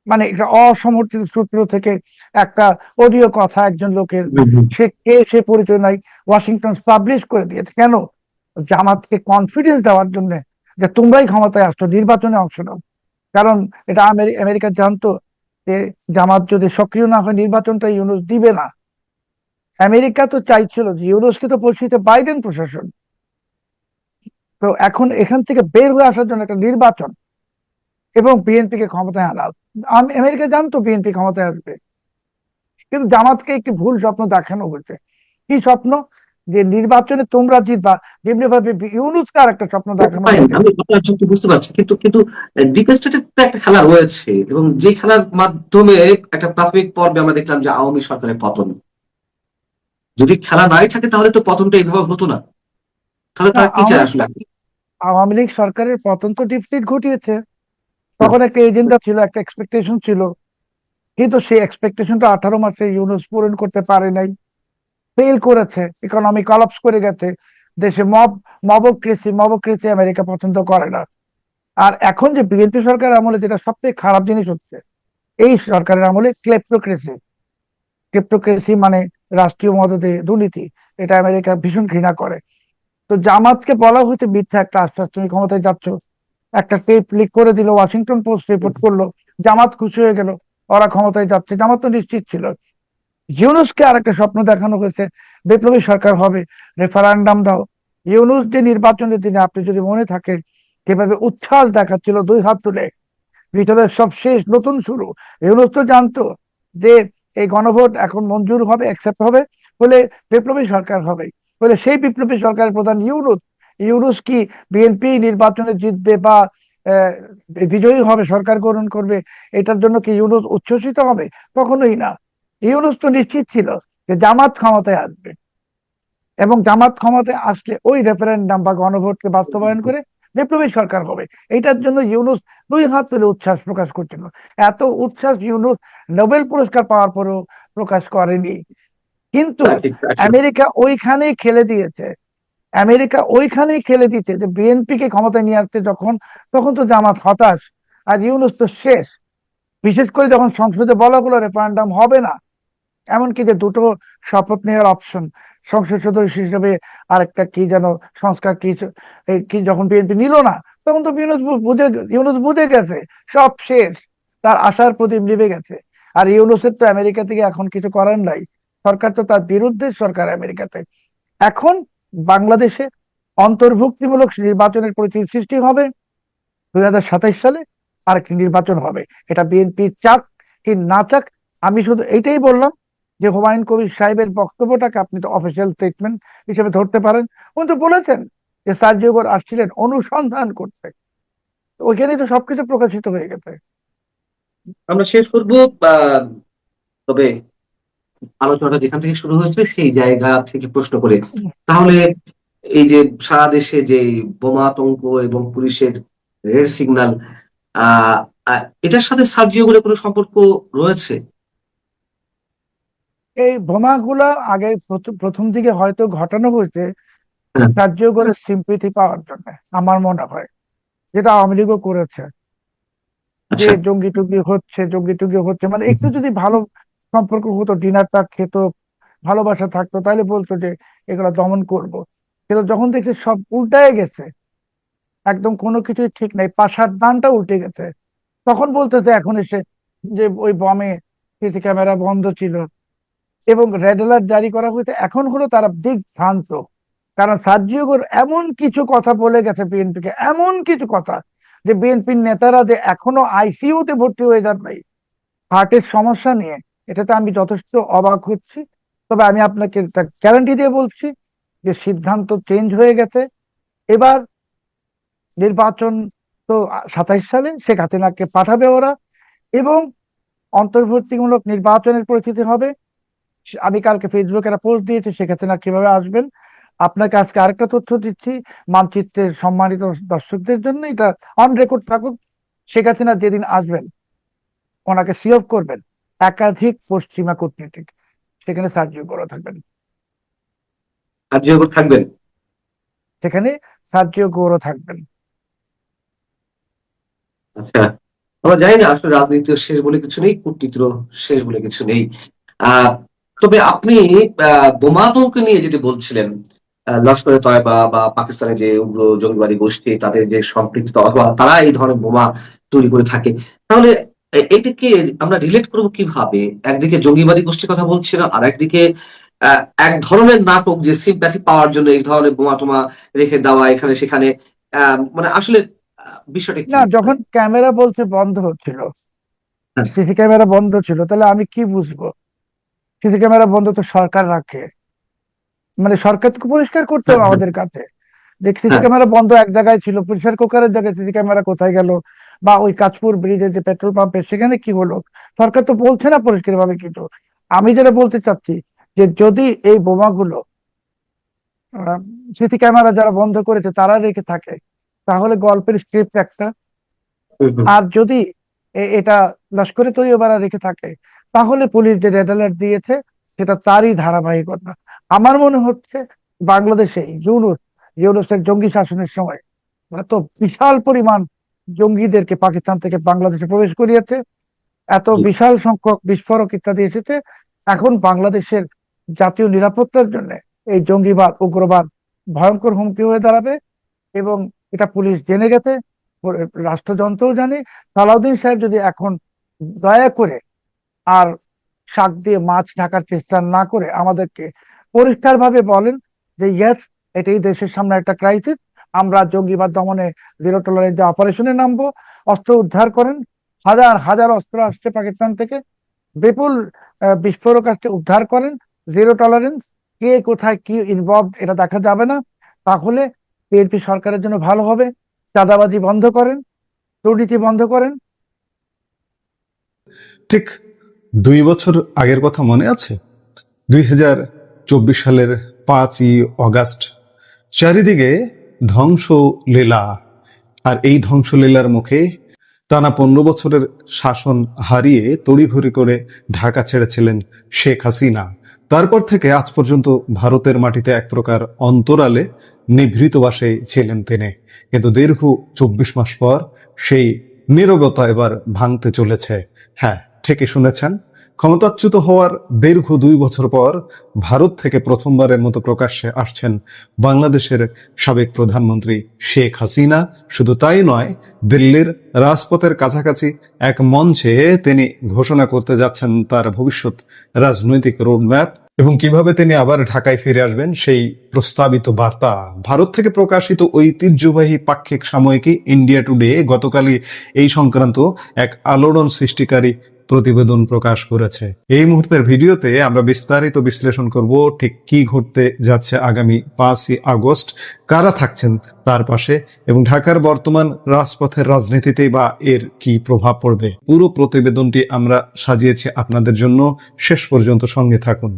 মানে একটা অসমর্থিত সূত্র থেকে একটা অডিও কথা একজন লোকের, হুম, হুম। সে কে সে পরিচয় নাই, ওয়াশিংটন পাবলিশ করে দিয়েছে। কেন? জামাতকে কনফিডেন্স দেওয়ার জন্য, যে তোমরাই ক্ষমতায় আসছো, নির্বাচনে অংশ নাও। কারণ এটা আমেরিকা জানতো যে জামাত যদি সক্রিয় না হয় নির্বাচনটা ইউনুস দিবে না। আমেরিকা তো চাইছিল যে ইউনুসকে তো পরিস্থিতি বাইডেন প্রশাসন, তো এখন এখান থেকে বের হয়ে আসার জন্য একটা নির্বাচন এবং বিএনপি কে ক্ষমতায় আনা। আমেরিকা জানতো বিএনপি ক্ষমতায় আসবে, কিন্তু জামাতকে একটি ভুল স্বপ্ন দেখানো হয়েছে। কি স্বপ্ন? যে নির্বাচনে তোমরা জিতবা, যেমনি ভাবে ইউনূসকে আর একটা স্বপ্ন দেখানো ফাইন, হয়েছে। আমি আপনার যুক্তি বুঝতে পারছি, কিন্তু কিন্তু ডিপ স্টেটের তো একটা খেলা রয়েছে, এবং যে খেলার মাধ্যমে একটা প্রাথমিক পর্বে আমরা দেখলাম যে আওয়ামী সরকারের পতন। যদি খেলা নাই থাকে তাহলে তো পতনটা এইভাবে হতো না। তাহলে না, তারা কি চায় আসলে? আওয়ামী লীগ সরকারের পতন তো ডিপ স্টেট ঘটিয়েছে। তখন একটা এজেন্ডা ছিল, একটা এক্সপেকটেশন ছিল, কিন্তু সেই এক্সপেকটেশনটা 18 মাসে ইউনূস পূরণ করতে পারে নাই, ফেল করেছে, ইকোনমি কলাপস করে গেছে, দেশে মবক্রেসি আমেরিকা পছন্দ করে না। আর এখন যে বিএনপি সরকার আমলে যেটা সবচেয়ে খারাপ জিনিস হচ্ছে, এই সরকারের আমলে ক্লেপ্টোক্রেসি মানে রাষ্ট্রীয় মদদে দুর্নীতি, এটা আমেরিকা ভীষণ ঘৃণা করে। তো জামাতকে বলা হয়েছে মিথ্যা একটা আশ্বাস, তুমি ক্ষমতায় যাচ্ছ, একটা টেপ লিক করে দিল, ওয়াশিংটন পোস্ট রিপোর্ট করলো, জামাত খুশি হয়ে গেল, ওরা ক্ষমতায় যাচ্ছে। জামাত তো নিশ্চিত ছিল। ইউনূসকে আর একটা স্বপ্ন দেখানো হয়েছে, বিপ্লবী সরকার হবে, রেফারেন্ডাম দাও। ইউনূস যে নির্বাচনের দিনে, আপনি যদি মনে থাকে, কিভাবে উচ্ছ্বাস দেখাচ্ছিল, 2 হাত তুলে, ভিতরের সব শেষ, নতুন শুরু। ইউনূস তো জানতো যে এই গণভোট এখন মঞ্জুর হবে, অ্যাকসেপ্ট হবে, বলে বিপ্লবী সরকার হবে, বলে সেই বিপ্লবী সরকারের প্রধান ইউনূস। ইউনূস কি বিএনপি নির্বাচনে জিতবে বা আহ, বিজয়ী হবে, সরকার গঠন করবে, এটার জন্য কি ইউনূস উচ্ছ্বসিত হবে? কখনোই না। ইউনূস তো নিশ্চিত ছিল যে জামাত ক্ষমতায় আসবে, এবং জামাত ক্ষমতায় আসলে ওই রেফারেন্ডাম বা গণভোটকে বাস্তবায়ন করে বিপ্লবী সরকার হবে। এটার জন্য ইউনূস 2 হাত তুলে উচ্ছ্বাস প্রকাশ করছিল। এত উচ্ছ্বাস ইউনূস নোবেল পুরস্কার পাওয়ার পরেও প্রকাশ করেনি। কিন্তু তা ঠিক, তা ঠিক। আমেরিকা ওইখানেই খেলে দিচ্ছে যে বিএনপি কে ক্ষমতায় নিয়ে আসছে যখন, তখন তো জামাত হতাশ, আর ইউনূস তো শেষ। বিশেষ করে যখন সংসদে বলা হলো রেফারেন্ডাম হবে না, এমনকি যে দুটো শপথ নেওয়ার অপশন, সংসদ সদস্য হিসেবে আরেকটা কি যেন সংস্কার কি যখন বিএনপি নিল না, তখন তো ইউনূস বুঝে গেছে সব শেষ, তার আশার প্রদীপ নিভে গেছে। আর ইউনূসের তো আমেরিকা থেকে এখন কিছু করার নাই, সরকার তো তার বিরুদ্ধে সরকার আমেরিকাতে। এখন বাংলাদেশে অন্তর্ভুক্তিমূলক নির্বাচনের পরিস্থিতি সৃষ্টি হবে 2027 সালে, আরেকটি নির্বাচন হবে। এটা বিএনপি চাক কি না চাক, আমি শুধু এইটাই বললাম যে হুমায়ুন কবির সাহেবের বক্তব্যটাকে আপনি তো অফিসিয়াল স্টেটমেন্ট হিসেবে ধরতে পারেন। উনি তো বলেছেন যে সার্জিও গোর আসছিলেন অনুসন্ধান করতে, তো ওইখানেই তো সবকিছু প্রকাশিত হয়ে গেছে। আমরা শেষ করবো। তবে আলোচনাটা যেখান থেকে শুরু হয়েছে সেই জায়গা থেকে প্রশ্ন করে, তাহলে এই যে সারা দেশে যে বোমা আতঙ্ক এবং পুলিশের রেড সিগন্যাল, আহ এটার সাথে সার্জিও বলে কোনো সম্পর্ক রয়েছে? এই বোমাগুলা আগে প্রথম দিকে হয়তো ঘটানো হয়েছে হ্যাঁ, সার্জিও গোরের সিম্পিথি পাওয়ার জন্য, আমার মনে হয়, যেটা আওয়ামী লীগও করেছে, যে আচ্ছা। জঙ্গি টুঙ্গি হচ্ছে, মানে একটু যদি ভালো সম্পর্ক হতো, ডিনারটা খেত, ভালোবাসা থাকতো, তাহলে বলতো যে এগুলো দমন করব। কিন্তু যখন দেখছি সব উল্টায় গেছে, একদম কোনো কিছুই ঠিক নাই, পাশার দানটা উল্টে গেছে, তখন বলতেছে এখন এসে যে ওই বমে সিসি ক্যামেরা বন্ধ ছিল এবং রেড অ্যালার্ট জারি করা হয়েছে। এখন হলো তারা দিক ভ্রান্ত, কারণ সার্জিও গোর এমন কিছু কথা বলে গেছে বিএনপি কে, এমন কিছু কথা, যে বিএনপির নেতারা যে এখনো আইসিইউতে ভর্তি হয়ে যান নাই হার্টের সমস্যা নিয়ে, এটাতে আমি যথেষ্ট অবাক হচ্ছি। তবে আমি আপনাকে গ্যারান্টি দিয়ে বলছি যে সিদ্ধান্ত চেঞ্জ হয়ে গেছে। এবার নির্বাচন তো 27 সালে শেখ হাসিনাকে পাঠাবে ওরা, এবং অন্তর্বর্তীমূলক নির্বাচনের পরিস্থিতি হবে। আমি কালকে ফেসবুকে একটা পোস্ট দিয়েছি শেখ হাসিনা কিভাবে আসবেন। আপনাকে আজকে আরেকটা তথ্য দিচ্ছি, মানচিত্রের সম্মানিত দর্শকদের জন্য, এটা অন রেকর্ড থাকুক। শেখ হাসিনা যেদিন আসবেন, ওনাকে সিওফ করবেন একাধিক পশ্চিমা কূটনীতিক, সেখানে সার্জিও গোরা থাকবেন, সার্জিও থাকবেন? সেখানে সার্জিও গোরা থাকবেন। আচ্ছা, আমরা জানি না আসলে রাজনীতির শেষ বলে কিছু নেই, কূটনীতির শেষ বলে কিছু নেই। আহ তবে আপনি বোমা আতঙ্ক নিয়ে যেটি বলছিলেন, লস্করে তয়বা বা পাকিস্তানের যে উগ্র জঙ্গিবাদী গোষ্ঠী, তাদের যে সম্পৃক্ত অথবা তারা এই ধরনের বোমা তৈরি করে থাকে, তাহলে এটাকে আমরা রিলেট করবো কিভাবে? একদিকে জঙ্গিবাদী গোষ্ঠীর কথা বলছিলাম, আর একদিকে এক ধরনের নাটক, যে সিম্প্যাথি পাওয়ার জন্য এই ধরনের বোমা টোমা রেখে দেওয়া এখানে সেখানে, মানে আসলে বিষয়টা কি? না, যখন ক্যামেরা বলছে বন্ধ হচ্ছিল, হ্যাঁ, সিসি ক্যামেরা বন্ধ ছিল, তাহলে আমি কি বুঝবো? সিসি ক্যামেরা বন্ধ তো সরকার রাখে, মানে সরকারকে পরিষ্কার করতে হবে হ্যাঁ, আমাদের কাছে, যে সিসি হ্যাঁ, ক্যামেরা বন্ধ এক জায়গায় ছিল, প্রেসার কুকারের জায়গায় সিসি ক্যামেরা কোথায় গেল, বা ওই কাঁচপুর ব্রিজের যে পেট্রোল পাম্পের সেখানে কি হলো, সরকার তো বলছে না পরিষ্কার ভাবে কিছু। আমি যেটা বলতে চাচ্ছি, যে যদি এই বোমাগুলো সিসি ক্যামেরা যারা বন্ধ করেছে তারা রেখে থাকে, তাহলে গল্পের স্ক্রিপ্ট একটা। হুম, হুম। আর যদি এটা লস্করে তৈয়বারা রেখে থাকে, তাহলে পুলিশ যে রেড অ্যালার্ট দিয়েছে সেটা তারই ধারাবাহিকতা। আমার মনে হচ্ছে বাংলাদেশে ইউনূসের জঙ্গি শাসনের সময় এত বিশাল পরিমাণ জঙ্গিদেরকে পাকিস্তান থেকে বাংলাদেশে প্রবেশ করিয়েছে, এত জি। বিশাল সংখ্যক বিস্ফোরক ইত্যাদি এসেছে। এখন বাংলাদেশের জাতীয় নিরাপত্তার জন্য এই জঙ্গিবাদ উগ্রবাদ ভয়ঙ্কর হুমকি হয়ে দাঁড়াবে, এবং এটা পুলিশ জেনে গেছে, রাষ্ট্রযন্ত্রও জানে। সালাউদ্দিন সাহেব যদি এখন দয়া করে আর শাক দিয়ে মাছ ঢাকার চেষ্টা না করে আমাদেরকে পরিষ্কারভাবে বলেন যে ইয়েস, এটাই দেশের সামনে একটা ক্রাইসিস, আমরা জঙ্গিবাদ দমনে জিরো টলারেন্স অপারেশনে নামবো, অস্ত্র উদ্ধার করেন, হাজার হাজার অস্ত্র আসছে পাকিস্তান থেকে, বিপুল বিস্ফোরক আসছে, উদ্ধার করেন, জিরো টলারেন্স, কে কোথায় কি ইনভলভ এটা দেখা যাবে না, তাহলে বিএনপি সরকারের জন্য ভালো হবে। চাঁদাবাজি বন্ধ করেন, দুর্নীতি বন্ধ করেন। ঠিক 2 বছর আগের কথা মনে আছে? 2024 সালের 5ই অগাস্ট চারিদিকে ধ্বংসলীলা, আর এই ধ্বংসলীলার মুখে টানা 15 বছরের শাসন হারিয়ে তড়িঘড়ি করে ঢাকা ছেড়েছিলেন শেখ হাসিনা। তারপর থেকে আজ পর্যন্ত ভারতের মাটিতে এক প্রকার অন্তরালে নিভৃতবাসে ছিলেন তিনি। কিন্তু দীর্ঘ 24 মাস পর সেই নীরবতা এবার ভাঙতে চলেছে। হ্যাঁ, ঠিকই শুনেছেন, ক্ষমতাচ্যুত হওয়ার দীর্ঘ 2 বছর পর ভারত থেকে প্রথমবারের মতো প্রকাশ্যে আসছেন বাংলাদেশের সাবেক প্রধানমন্ত্রী শেখ হাসিনা। শুধু তাই নয়, দিল্লির রাজপথের কাছাকাছি এক মঞ্চে তিনি ঘোষণা করতে যাচ্ছেন তার ভবিষ্যৎ রাজনৈতিক রোডম্যাপ এবং কিভাবে তিনি আবার ঢাকায় ফিরে আসবেন সেই প্রস্তাবিত বার্তা। ভারত থেকে প্রকাশিত ঐতিহ্যবাহী পাক্ষিক সাময়িকী ইন্ডিয়া টুডে গতকালই এই সংক্রান্ত এক আলোড়ন সৃষ্টিকারী প্রতিবেদন প্রকাশ করেছে। এই মুহূর্তের ভিডিওতে আমরা বিস্তারিত বিশ্লেষণ করব ঠিক কি ঘটতে যাচ্ছে আগামী 5ই আগস্ট, কারা থাকছেন তার পাশে, এবং ঢাকার বর্তমান রাজপথের রাজনীতিতে বা এর কি প্রভাব পড়বে। পুরো প্রতিবেদনটি আমরা সাজিয়েছি আপনাদের জন্য, শেষ পর্যন্ত সঙ্গে থাকুন।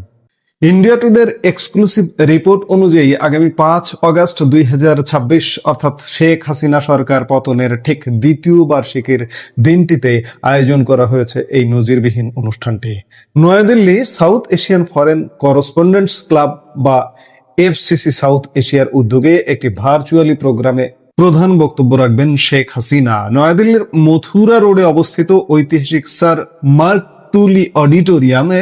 ইন্ডিয়া টুডের এক্সক্লুসিভ রিপোর্ট অনুযায়ী আগামী 5 আগস্ট 2026 অর্থাৎ শেখ হাসিনা সরকার পতনের ঠিক দ্বিতীয় বার্ষিকীর দিনটিতে আয়োজন করা হয়েছে এই নজিরবিহীন অনুষ্ঠানটি। New Delhi South Asian Foreign correspondents Club বা এফসিসি সাউথ এশিয়ার উদ্যোগে একটি ভার্চুয়ালি প্রোগ্রামে প্রধান বক্তব্য রাখবেন শেখ হাসিনা। নয়াদিল্লির মথুরা রোডে অবস্থিত ঐতিহাসিক স্যার মার্ক টুলি অডিটোরিয়ামে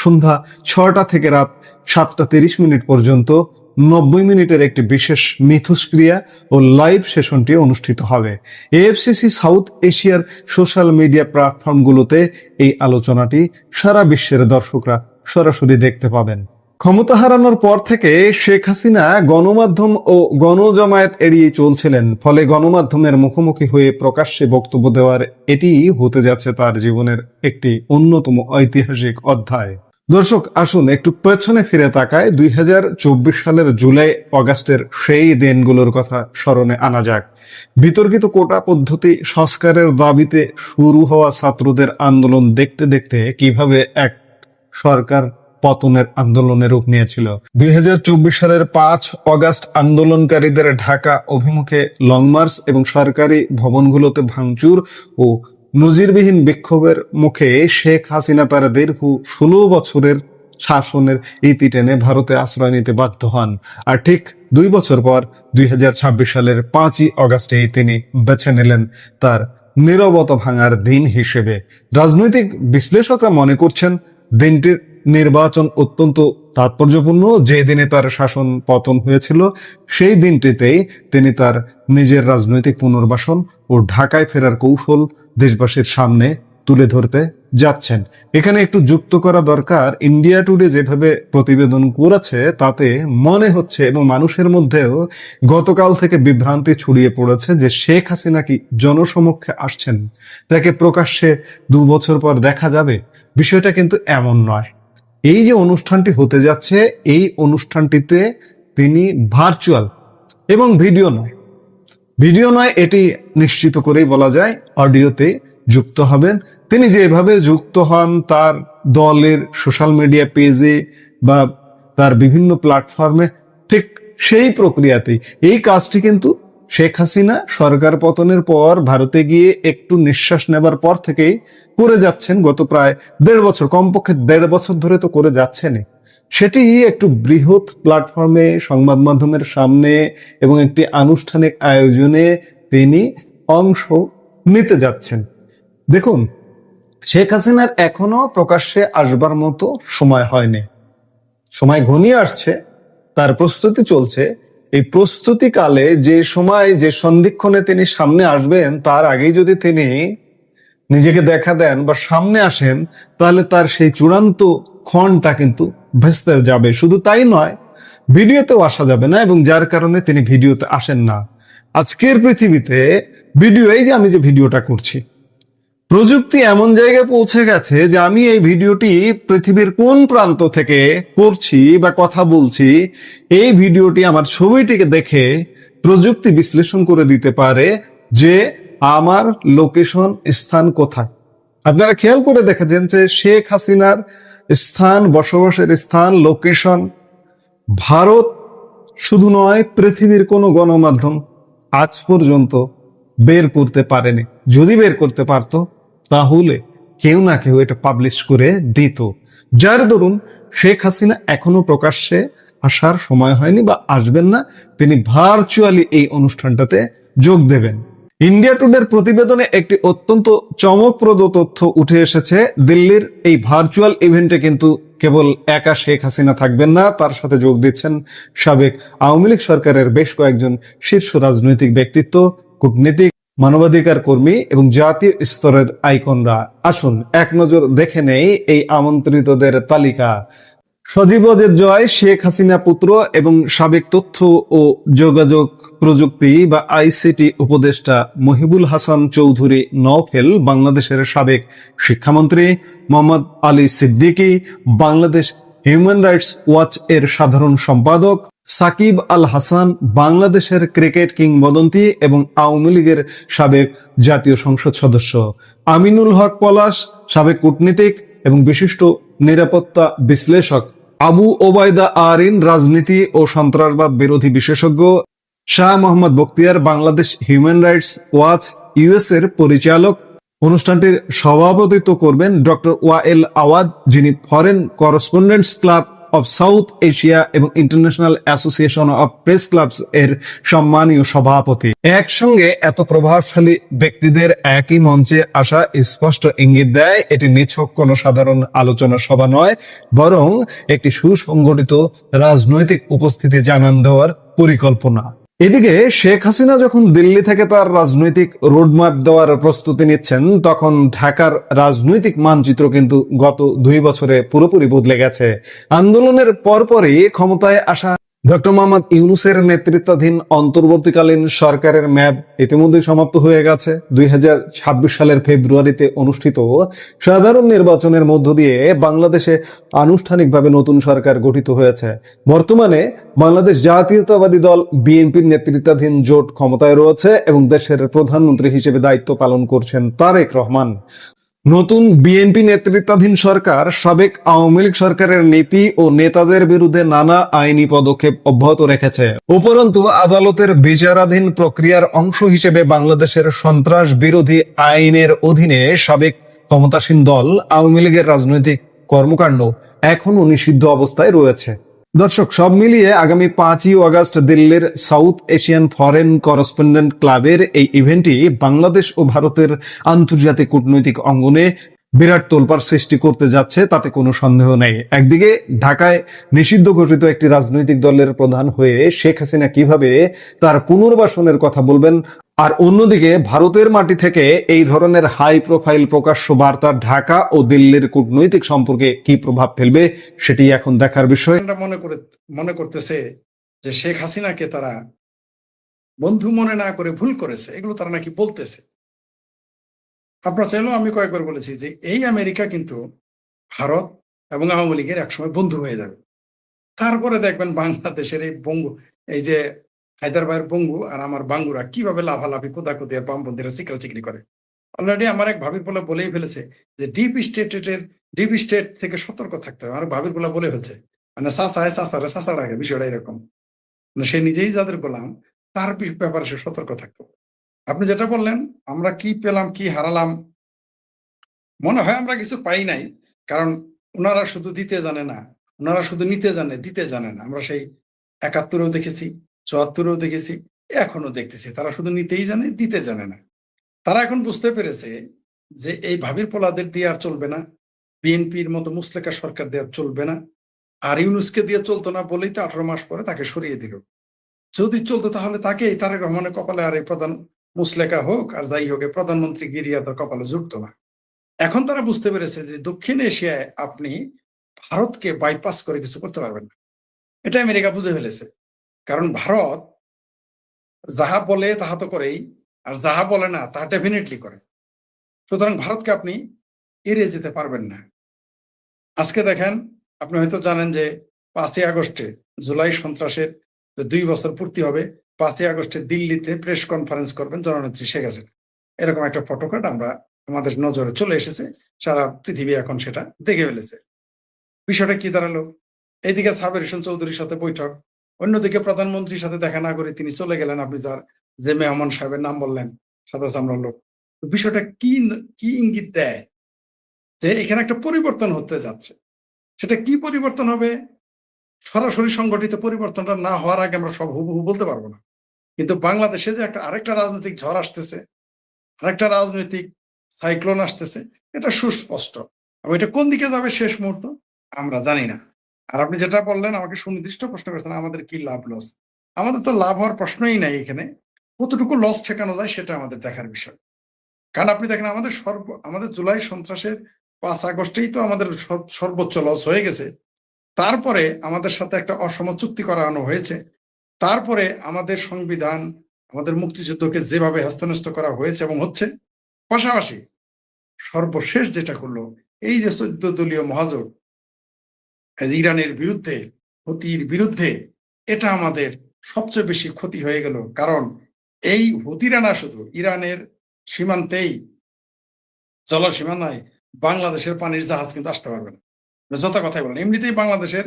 সন্ধ্যা 6টা থেকে রাত 7টা 30 পর্যন্ত 90 মিনিটের একটি বিশেষ মিথস্ক্রিয়া ও লাইভ সেশনটি অনুষ্ঠিত হবে। এএফসিসি সাউথ এশিয়ার সোশ্যাল মিডিয়া প্ল্যাটফর্মগুলোতে এই আলোচনাটি সারা বিশ্বের দর্শকরা সরাসরি দেখতে পাবেন। ক্ষমতা হারানোর পর থেকে শেখ হাসিনা গণমাধ্যম ও গণজামায়াত এড়িয়ে চলছিলেন, ফলে গণমাধ্যমের মুখোমুখি হয়ে প্রকাশ্যে বক্তব্য দেওয়ার এটি হতে যাচ্ছে তার জীবনের একটি অন্যতম ঐতিহাসিক অধ্যায়। দর্শক, আসুন একটু পেছনে ফিরে তাকায় 2024 সালের জুলাই আগস্টের সেই দিনগুলোর কথা স্মরণে আনা যাক। বিতর্কিত কোটা পদ্ধতি সংস্কারের দাবিতে শুরু হওয়া ছাত্রদের আন্দোলন দেখতে দেখতে কিভাবে এক সরকার পতনের আন্দোলনের রূপ নিয়েছিল। 2024 সালের 5 আগস্ট আন্দোলনকারীদের ঢাকা অভিমুখে লং মার্চ এবং সরকারি ভবনগুলোতে ভাঙচুর ও নজিরবিহীন বিক্ষোভের মুখে শেখ হাসিনা তার দীর্ঘ 16 বছরের শাসনের ইতি টেনে ভারতে আশ্রয় নিতে বাধ্য হন। আর ঠিক 2 বছর পর 2026 সালের 5ই আগস্টে তিনি বেছে নিলেন তার নীরবতা ভাঙার দিন হিসেবে। রাজনৈতিক বিশ্লেষকরা মনে করছেন দিনটির নির্বাচন অত্যন্ত তাৎপর্যপূর্ণ। যে দিনে তার শাসন পতন হয়েছিল সেই দিনটিতেই তিনি তার নিজের রাজনৈতিক পুনর্বাসন ও ঢাকায় ফেরার কৌশল দেশবাসীর সামনে তুলে ধরতে যাচ্ছেন। এখানে একটু যুক্ত করা দরকার, ইন্ডিয়া টুডে যেভাবে প্রতিবেদন করেছে তাতে মনে হচ্ছে এবং মানুষের মধ্যেও গতকাল থেকে বিভ্রান্তি ছড়িয়ে পড়েছে যে শেখ হাসিনা কি জনসমক্ষে আসছেন, তাকে প্রকাশ্যে 2 বছর পর দেখা যাবে। বিষয়টা কিন্তু এমন নয়। এই যে অনুষ্ঠানটি হতে যাচ্ছে, এই অনুষ্ঠানটিতে তিনি ভার্চুয়াল এবং ভিডিও নয় এটি নিশ্চিত করেই বলা যায়, অডিওতে যুক্ত হবেন। তিনি যেভাবে যুক্ত হন তার দলের সোশ্যাল মিডিয়া পেজে বা তার বিভিন্ন প্ল্যাটফর্মে, ঠিক সেই প্রক্রিয়াতেই এই কাজটি কিন্তু শেখ হাসিনা সরকার পতনের পর ভারতে গিয়ে একটু নিঃশ্বাস নেবার পর থেকেই করে যাচ্ছেন। গত প্রায় 1.5 বছর, কমপক্ষে 1.5 বছর ধরে তো করে যাচ্ছেনই। সেটি একটু বৃহৎ প্ল্যাটফর্মে, সংবাদ মাধ্যমের সামনে এবং একটি আনুষ্ঠানিক আয়োজনে তিনি অংশ নিতে যাচ্ছেন। দেখুন, শেখ হাসিনার এখনো প্রকাশ্যে আসবার মতো সময় হয়নি, সময় ঘনিয়ে আসছে, তার প্রস্তুতি চলছে। এই প্রস্তুতিকালে যে সময়, যে সন্ধিক্ষণে তিনি সামনে আসবেন, তার আগেই যদি তিনি নিজেকে দেখা দেন বা সামনে আসেন, তাহলে তার সেই চূড়ান্ত ক্ষণটা কিন্তু ভেস্তে যাবে। শুধু তাই নয়, ভিডিওতেও আসা যাবে না, এবং যার কারণে তিনি ভিডিওতে আসেন না। আজকের পৃথিবীতে ভিডিও, এই যে আমি যে ভিডিওটা করছি, প্রযুক্তি এমন জায়গায় পৌঁছে গেছে যে আমি এই ভিডিওটি পৃথিবীর কোন প্রান্ত থেকে করছি বা কথা বলছি, এই ভিডিওটি আমার ছবিটিকে দেখে প্রযুক্তি বিশ্লেষণ করে দিতে পারে যে আমার লোকেশন, স্থান কোথায়। আপনারা খেয়াল করে দেখেছেন যে শেখ হাসিনার স্থান, বসবাসের স্থান, লোকেশন ভারত শুধু নয়, পৃথিবীর কোনো গণমাধ্যম আজ পর্যন্ত বের করতে পারেনি। যদি বের করতে পারতো তাহলে কেউ না কেউ এটা পাবলিশ করে দিত। যার দরুন শেখ হাসিনা এখনো প্রকাশ্যে আসার সময় হয়নি বা আসবেন না, তিনি ভার্চুয়ালি এই অনুষ্ঠানটাতে যোগ দেবেন। ইন্ডিয়া টুডের প্রতিবেদনে একটি অত্যন্ত চমকপ্রদ তথ্য উঠে এসেছে। দিল্লির এই ভার্চুয়াল ইভেন্টে কিন্তু কেবল একা শেখ হাসিনা থাকবেন না, তার সাথে যোগ দিচ্ছেন সাবেক আওয়ামী লীগ সরকারের বেশ কয়েকজন শীর্ষ রাজনৈতিক ব্যক্তিত্ব, কূটনীতিক, মানবাধিকার কর্মী এবং জাতীয় স্তরের আইকনরা। আসুন এক নজর দেখে নেই এই আমন্ত্রিতদের তালিকা। সজীব ওয়াজেদ জয়, শেখ হাসিনা পুত্র এবং সাবেক তথ্য ও যোগাযোগ প্রযুক্তি বা আইসিটি উপদেষ্টা মহিবুল হাসান চৌধুরী নওফেল, বাংলাদেশের সাবেক শিক্ষামন্ত্রী Mohammad Ali Siddiqui, Bangladesh human rights watch এর সাধারণ সম্পাদক সাকিব আল হাসান, বাংলাদেশের ক্রিকেট কিংবদন্তি এবং আওয়ামী লীগের সাবেক জাতীয় সংসদ সদস্য আমিনুল হক পলাশ, সাবেক কূটনীতিক এবং বিশিষ্ট নিরাপত্তা বিশ্লেষক আবু ওবায়দা আরিন, রাজনীতি ও সন্ত্রাসবাদ বিরোধী বিশেষজ্ঞ Shah Mohammad Bakhtiar, Bangladesh human rights watch US এর পরিচালক। অনুষ্ঠানটির সভাপতিত্ব করবেন ডক্টর ওয়াএল আওয়াদ, যিনি foreign correspondents club of South Asia এবং international association of press clubs এর সম্মানীয় সভাপতি। একসঙ্গে এত প্রভাবশালী ব্যক্তিদের একই মঞ্চে আসা স্পষ্ট ইঙ্গিত দেয় এটি নিছক কোনো সাধারণ আলোচনা সভা নয়, বরং একটি সুসংগঠিত রাজনৈতিক উপস্থিতি জানান দেওয়ার পরিকল্পনা। এদিকে শেখ হাসিনা যখন দিল্লি থেকে তার রাজনৈতিক রোডম্যাপ দেওয়ার প্রস্তুতি নিচ্ছেন, তখন ঢাকার রাজনৈতিক মানচিত্র কিন্তু গত 2 বছরে পুরোপুরি বদলে গেছে। আন্দোলনের পরপরই ক্ষমতায় আসা ডক্টর মোহাম্মদ ইউনূসের নেতৃত্বাধীন অন্তর্বর্তীকালীন সরকারের মেয়াদ ইতিমধ্যে সমাপ্ত হয়ে গেছে। 2026 সালের ফেব্রুয়ারিতে অনুষ্ঠিত সাধারণ নির্বাচনের মধ্য দিয়ে বাংলাদেশে আনুষ্ঠানিকভাবে নতুন সরকার গঠিত হয়েছে। বর্তমানে বাংলাদেশ জাতীয়তাবাদী দল বিএনপির নেতৃত্বাধীন জোট ক্ষমতায় রয়েছে এবং দেশের প্রধানমন্ত্রী হিসেবে দায়িত্ব পালন করছেন তারেক রহমান। নতুন বিএনপি নেতৃত্বাধীন সরকার সাবেক আওয়ামী লীগ সরকারের নীতি ও নেতাদের বিরুদ্ধে নানা আইনি পদক্ষেপ অব্যাহত রেখেছে। উপরন্তু আদালতের বিচারাধীন প্রক্রিয়ার অংশ হিসেবে বাংলাদেশের সন্ত্রাস বিরোধী আইনের অধীনে সাবেক ক্ষমতাসীন দল আওয়ামী লীগের রাজনৈতিক কর্মকাণ্ড এখনো নিষিদ্ধ অবস্থায় রয়েছে। দর্শক, সব মিলিয়ে আগামী 5ই আগস্ট দিল্লির সাউথ এশিয়ান ফরেন করেসপন্ডেন্ট ক্লাবের এই ইভেন্টটি বাংলাদেশ ও ভারতের আন্তর্জাতিক কূটনৈতিক অঙ্গনে বিরাট তোলপাড় সৃষ্টি করতে যাচ্ছে, তাতে কোনো সন্দেহ নেই। একদিকে ঢাকায় নিষিদ্ধ ঘোষিত একটি রাজনৈতিক দলের প্রধান হয়ে শেখ হাসিনা কিভাবে তার পুনর্বাসনের কথা বলবেন, আর অন্যদিকে ভারতের মাটি থেকে এই ধরনের হাই প্রোফাইল প্রকাশ্য বার্তা ঢাকা ও দিল্লির কূটনৈতিক সম্পর্কে কি প্রভাব ফেলবে সেটি এখন দেখার বিষয়। মনে করতেছে যে শেখ হাসিনাকে তারা বন্ধু মনে না করে ভুল করেছে, এগুলো তারা নাকি বলতেছে। আপনার চাইলেও আমি কয়েকবার বলেছি যে এই আমেরিকা কিন্তু ভারত এবং আওয়ামী লীগের একসময় বন্ধু হয়ে যাবে। তারপরে দেখবেন বাংলাদেশের এই যে হায়দার ভাইয়ের বঙ্গু আর আমার বাঙ্গুরা কিভাবে লাফালাফি কোদাকুদি আর বামপন্থীরা চিকরি করে। অলরেডি আমার এক ভাবির পোলা বলেই ফেলেছে যে ডিপ স্টেট থেকে সতর্ক থাকতে হবে। আমার ভাবির পোলা বলে ফেলছে, মানে চাচা ডাকে, বিষয়টা এরকম। মানে সে নিজেই যাদের গোলাম, তার ব্যাপারে সে সতর্ক থাকতে হবে। আপনি যেটা বললেন আমরা কি পেলাম কি হারালাম, মনে হয় আমরা কিছু পাই নাই, কারণ ওনারা শুধু দিতে জানে না, ওনারা শুধু নিতে জানে, দিতে জানে না। আমরা সেই ৭১-এও দেখেছি, ৭৪-এও দেখেছি, এখনো দেখতেছি, তারা শুধু নিতেই জানে, দিতে জানে না। তারা এখন বুঝতে পেরেছে যে এই ভাবির পোলাদের দিয়ে আর চলবে না, বিএনপির মতো মুসলেকা সরকার দিয়ে আর চলবে না। আর ইউনূসকে দিয়ে চলতো না বলেই তো 18 মাস পরে তাকে সরিয়ে দিল। যদি চলতো তাহলে তাকেই, তারেক রহমানের কপালে আর এই প্রধান মুসলেকা হোক আর যাই হোক, প্রধানমন্ত্রী গিরিয়া তার কপালে জুটতো না। এখন তারা বুঝতে পেরেছে যে দক্ষিণ এশিয়ায় আপনি ভারতকে বাইপাস করে কিছু করতে পারবেন না। এটা আমেরিকা বুঝে ফেলেছে, কারণ ভারত যাহা বলে তাহা তো করেই, আর যাহা বলে না তাহা ডেফিনেটলি করে। সুতরাং ভারতকে আপনি এড়িয়ে যেতে পারবেন না। আজকে দেখেন, আপনি হয়তো জানেন যে 5ই আগস্টে জুলাই সন্ত্রাসের 2 বছর পূর্তি হবে। 5ই আগস্টে দিল্লিতে প্রেস কনফারেন্স করবেন জননেত্রী শেখ হাসিনা। এরকম একটা ফটোকার্ড আমাদের নজরে চলে এসেছে, সারা পৃথিবী এখন সেটা দেখে ফেলেছে। বিষয়টা কি দাঁড়ালো? এইদিকে সাবের হোসেন চৌধুরীর সাথে বৈঠক, অন্যদিকে প্রধানমন্ত্রীর সাথে দেখা না করে তিনি চলে গেলেন। আপনি যে মেহমান সাহেবের নাম বললেন, সাদা চামড়ার লোক, বিষয়টা কি ইঙ্গিত দেয় যে এখানে একটা পরিবর্তন হতে যাচ্ছে। সেটা কি পরিবর্তন হবে? সরাসরি সংগঠিত পরিবর্তনটা না হওয়ার আগে আমরা সব হুবহু বলতে পারবো না, কিন্তু বাংলাদেশে যে আরেকটা রাজনৈতিক ঝড় আসতেছে, আরেকটা রাজনৈতিক সাইক্লোন আসতেছে, এটা সুস্পষ্ট। এবং এটা কোন দিকে যাবে শেষ মুহূর্ত আমরা জানি না। আর আপনি যেটা বললেন, আমাকে সুনির্দিষ্ট প্রশ্ন করেছেন, আমাদের কি লাভ লস। আমাদের তো লাভ হওয়ার প্রশ্নই নাই এখানে। কতটুকু লস ঠেকানো যায় সেটা আমাদের দেখার বিষয়। কারণ আপনি দেখেন, আমাদের জুলাই সন্ত্রাসের 5 আগস্টেই তো আমাদের সর্বোচ্চ লস হয়ে গেছে। তারপরে আমাদের সাথে একটা অসম চুক্তি করানো হয়েছে। তারপরে আমাদের সংবিধান, আমাদের মুক্তিযুদ্ধকে যেভাবে হস্তন্যস্ত করা হয়েছে এবং হচ্ছে, পাশাপাশি সর্বশেষ যেটা করলো, এই যে 14 দলীয় মহাজোট ইরানের বিরুদ্ধে, হুতির বিরুদ্ধে, এটা আমাদের সবচেয়ে বেশি ক্ষতি হয়ে গেল। কারণ এই হুতিরা না শুধু ইরানের সীমান্তেই, জলসীমানায় বাংলাদেশের পানির জাহাজ কিন্তু আসতে পারবে না। যত কথাই বলেন, এমনিতেই বাংলাদেশের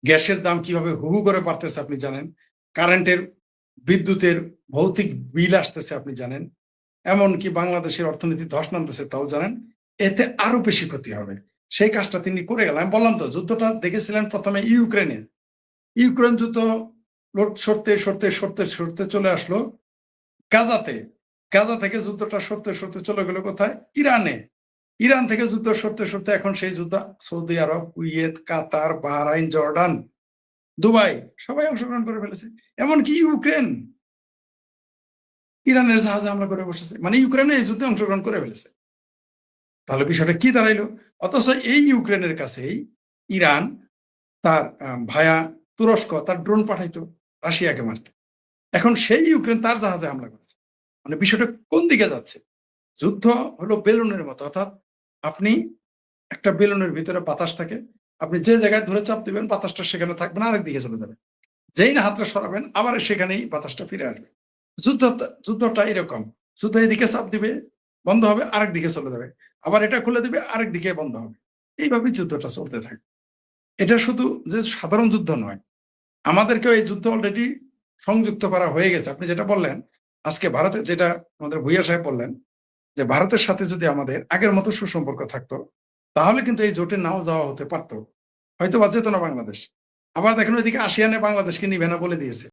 গ্যাসের দাম কিভাবে হুহু করে বাড়তেছে আপনি জানেন, কারেন্টের, বিদ্যুতের ভৌতিক বিল আসতেছে আপনি জানেন, এমনকি বাংলাদেশের অর্থনীতি ধস নামতেছে তাও জানেন। এতে আরো বেশি ক্ষতি হবে। সেই কাজটা তিনি করে গেলেন। আমি বললাম তো, যুদ্ধটা দেখেছিলেন প্রথমে ইউক্রেন যুদ্ধ সরতে সরতে সরতে সরতে চলে আসলো গাজাতে। গাজা থেকে যুদ্ধটা সরতে সরতে চলে গেল কোথায়? ইরান থেকে যুদ্ধ সরতে সরতে এখন সেই যুদ্ধ সৌদি আরব, কুয়েত, কাতার, বাহরাইন, জর্ডান, দুবাই সবাই অংশগ্রহণ করে ফেলেছে। এমনকি ইউক্রেন ইরানের জাহাজে হামলা করে বসেছে, মানে ইউক্রেনে এই যুদ্ধে অংশগ্রহণ করে ফেলেছে। তাহলে বিষয়টা কি দাঁড়াইলো? অথচ এই ইউক্রেনের কাছেই ইরান তার ভায়া তুরস্ক তার ড্রোন পাঠাইতো রাশিয়াকে মারতে। এখন সেই ইউক্রেন তার জাহাজে হামলা করেছে। মানে বিষয়টা কোন দিকে যাচ্ছে? যুদ্ধ হলো বেলুনের মতো, অর্থাৎ আপনি একটা বেলুনের ভিতরে বাতাস থাকে, আপনি যে জায়গায় ধরে চাপ দিবেন বাতাসটা সেখানে থাকবে না, আরেক দিকে চলে যাবে। যেই না হাতটা সরাবেন আবার সেখানেই বাতাসটা ফিরে আসবে। যুদ্ধটা এরকম, যুদ্ধ এদিকে চাপ দিবে বন্ধ হবে, আরেক দিকে চলে যাবে, আবার এটা খুলে দিবে, আরেক দিকে বন্ধ হবে। এইভাবে যুদ্ধটা চলতে থাকে। এটা শুধু যে সাধারণ যুদ্ধ নয়, আমাদেরকেও এই যুদ্ধ অলরেডি সংযুক্ত করা হয়ে গেছে। আপনি যেটা বললেন আজকে ভারতে, যেটা আমাদের ভূঁইয়া সাহেব বললেন যে ভারতের সাথে যদি আমাদের আগের মতো সুসম্পর্ক থাকতো তাহলে কিন্তু এই জোটে নাও যাওয়া হতে পারতো, হয়তো বা যেত না বাংলাদেশ। আবার দেখেন ওইদিকে আসিয়ানে বাংলাদেশকে নিবে না বলে দিয়েছে।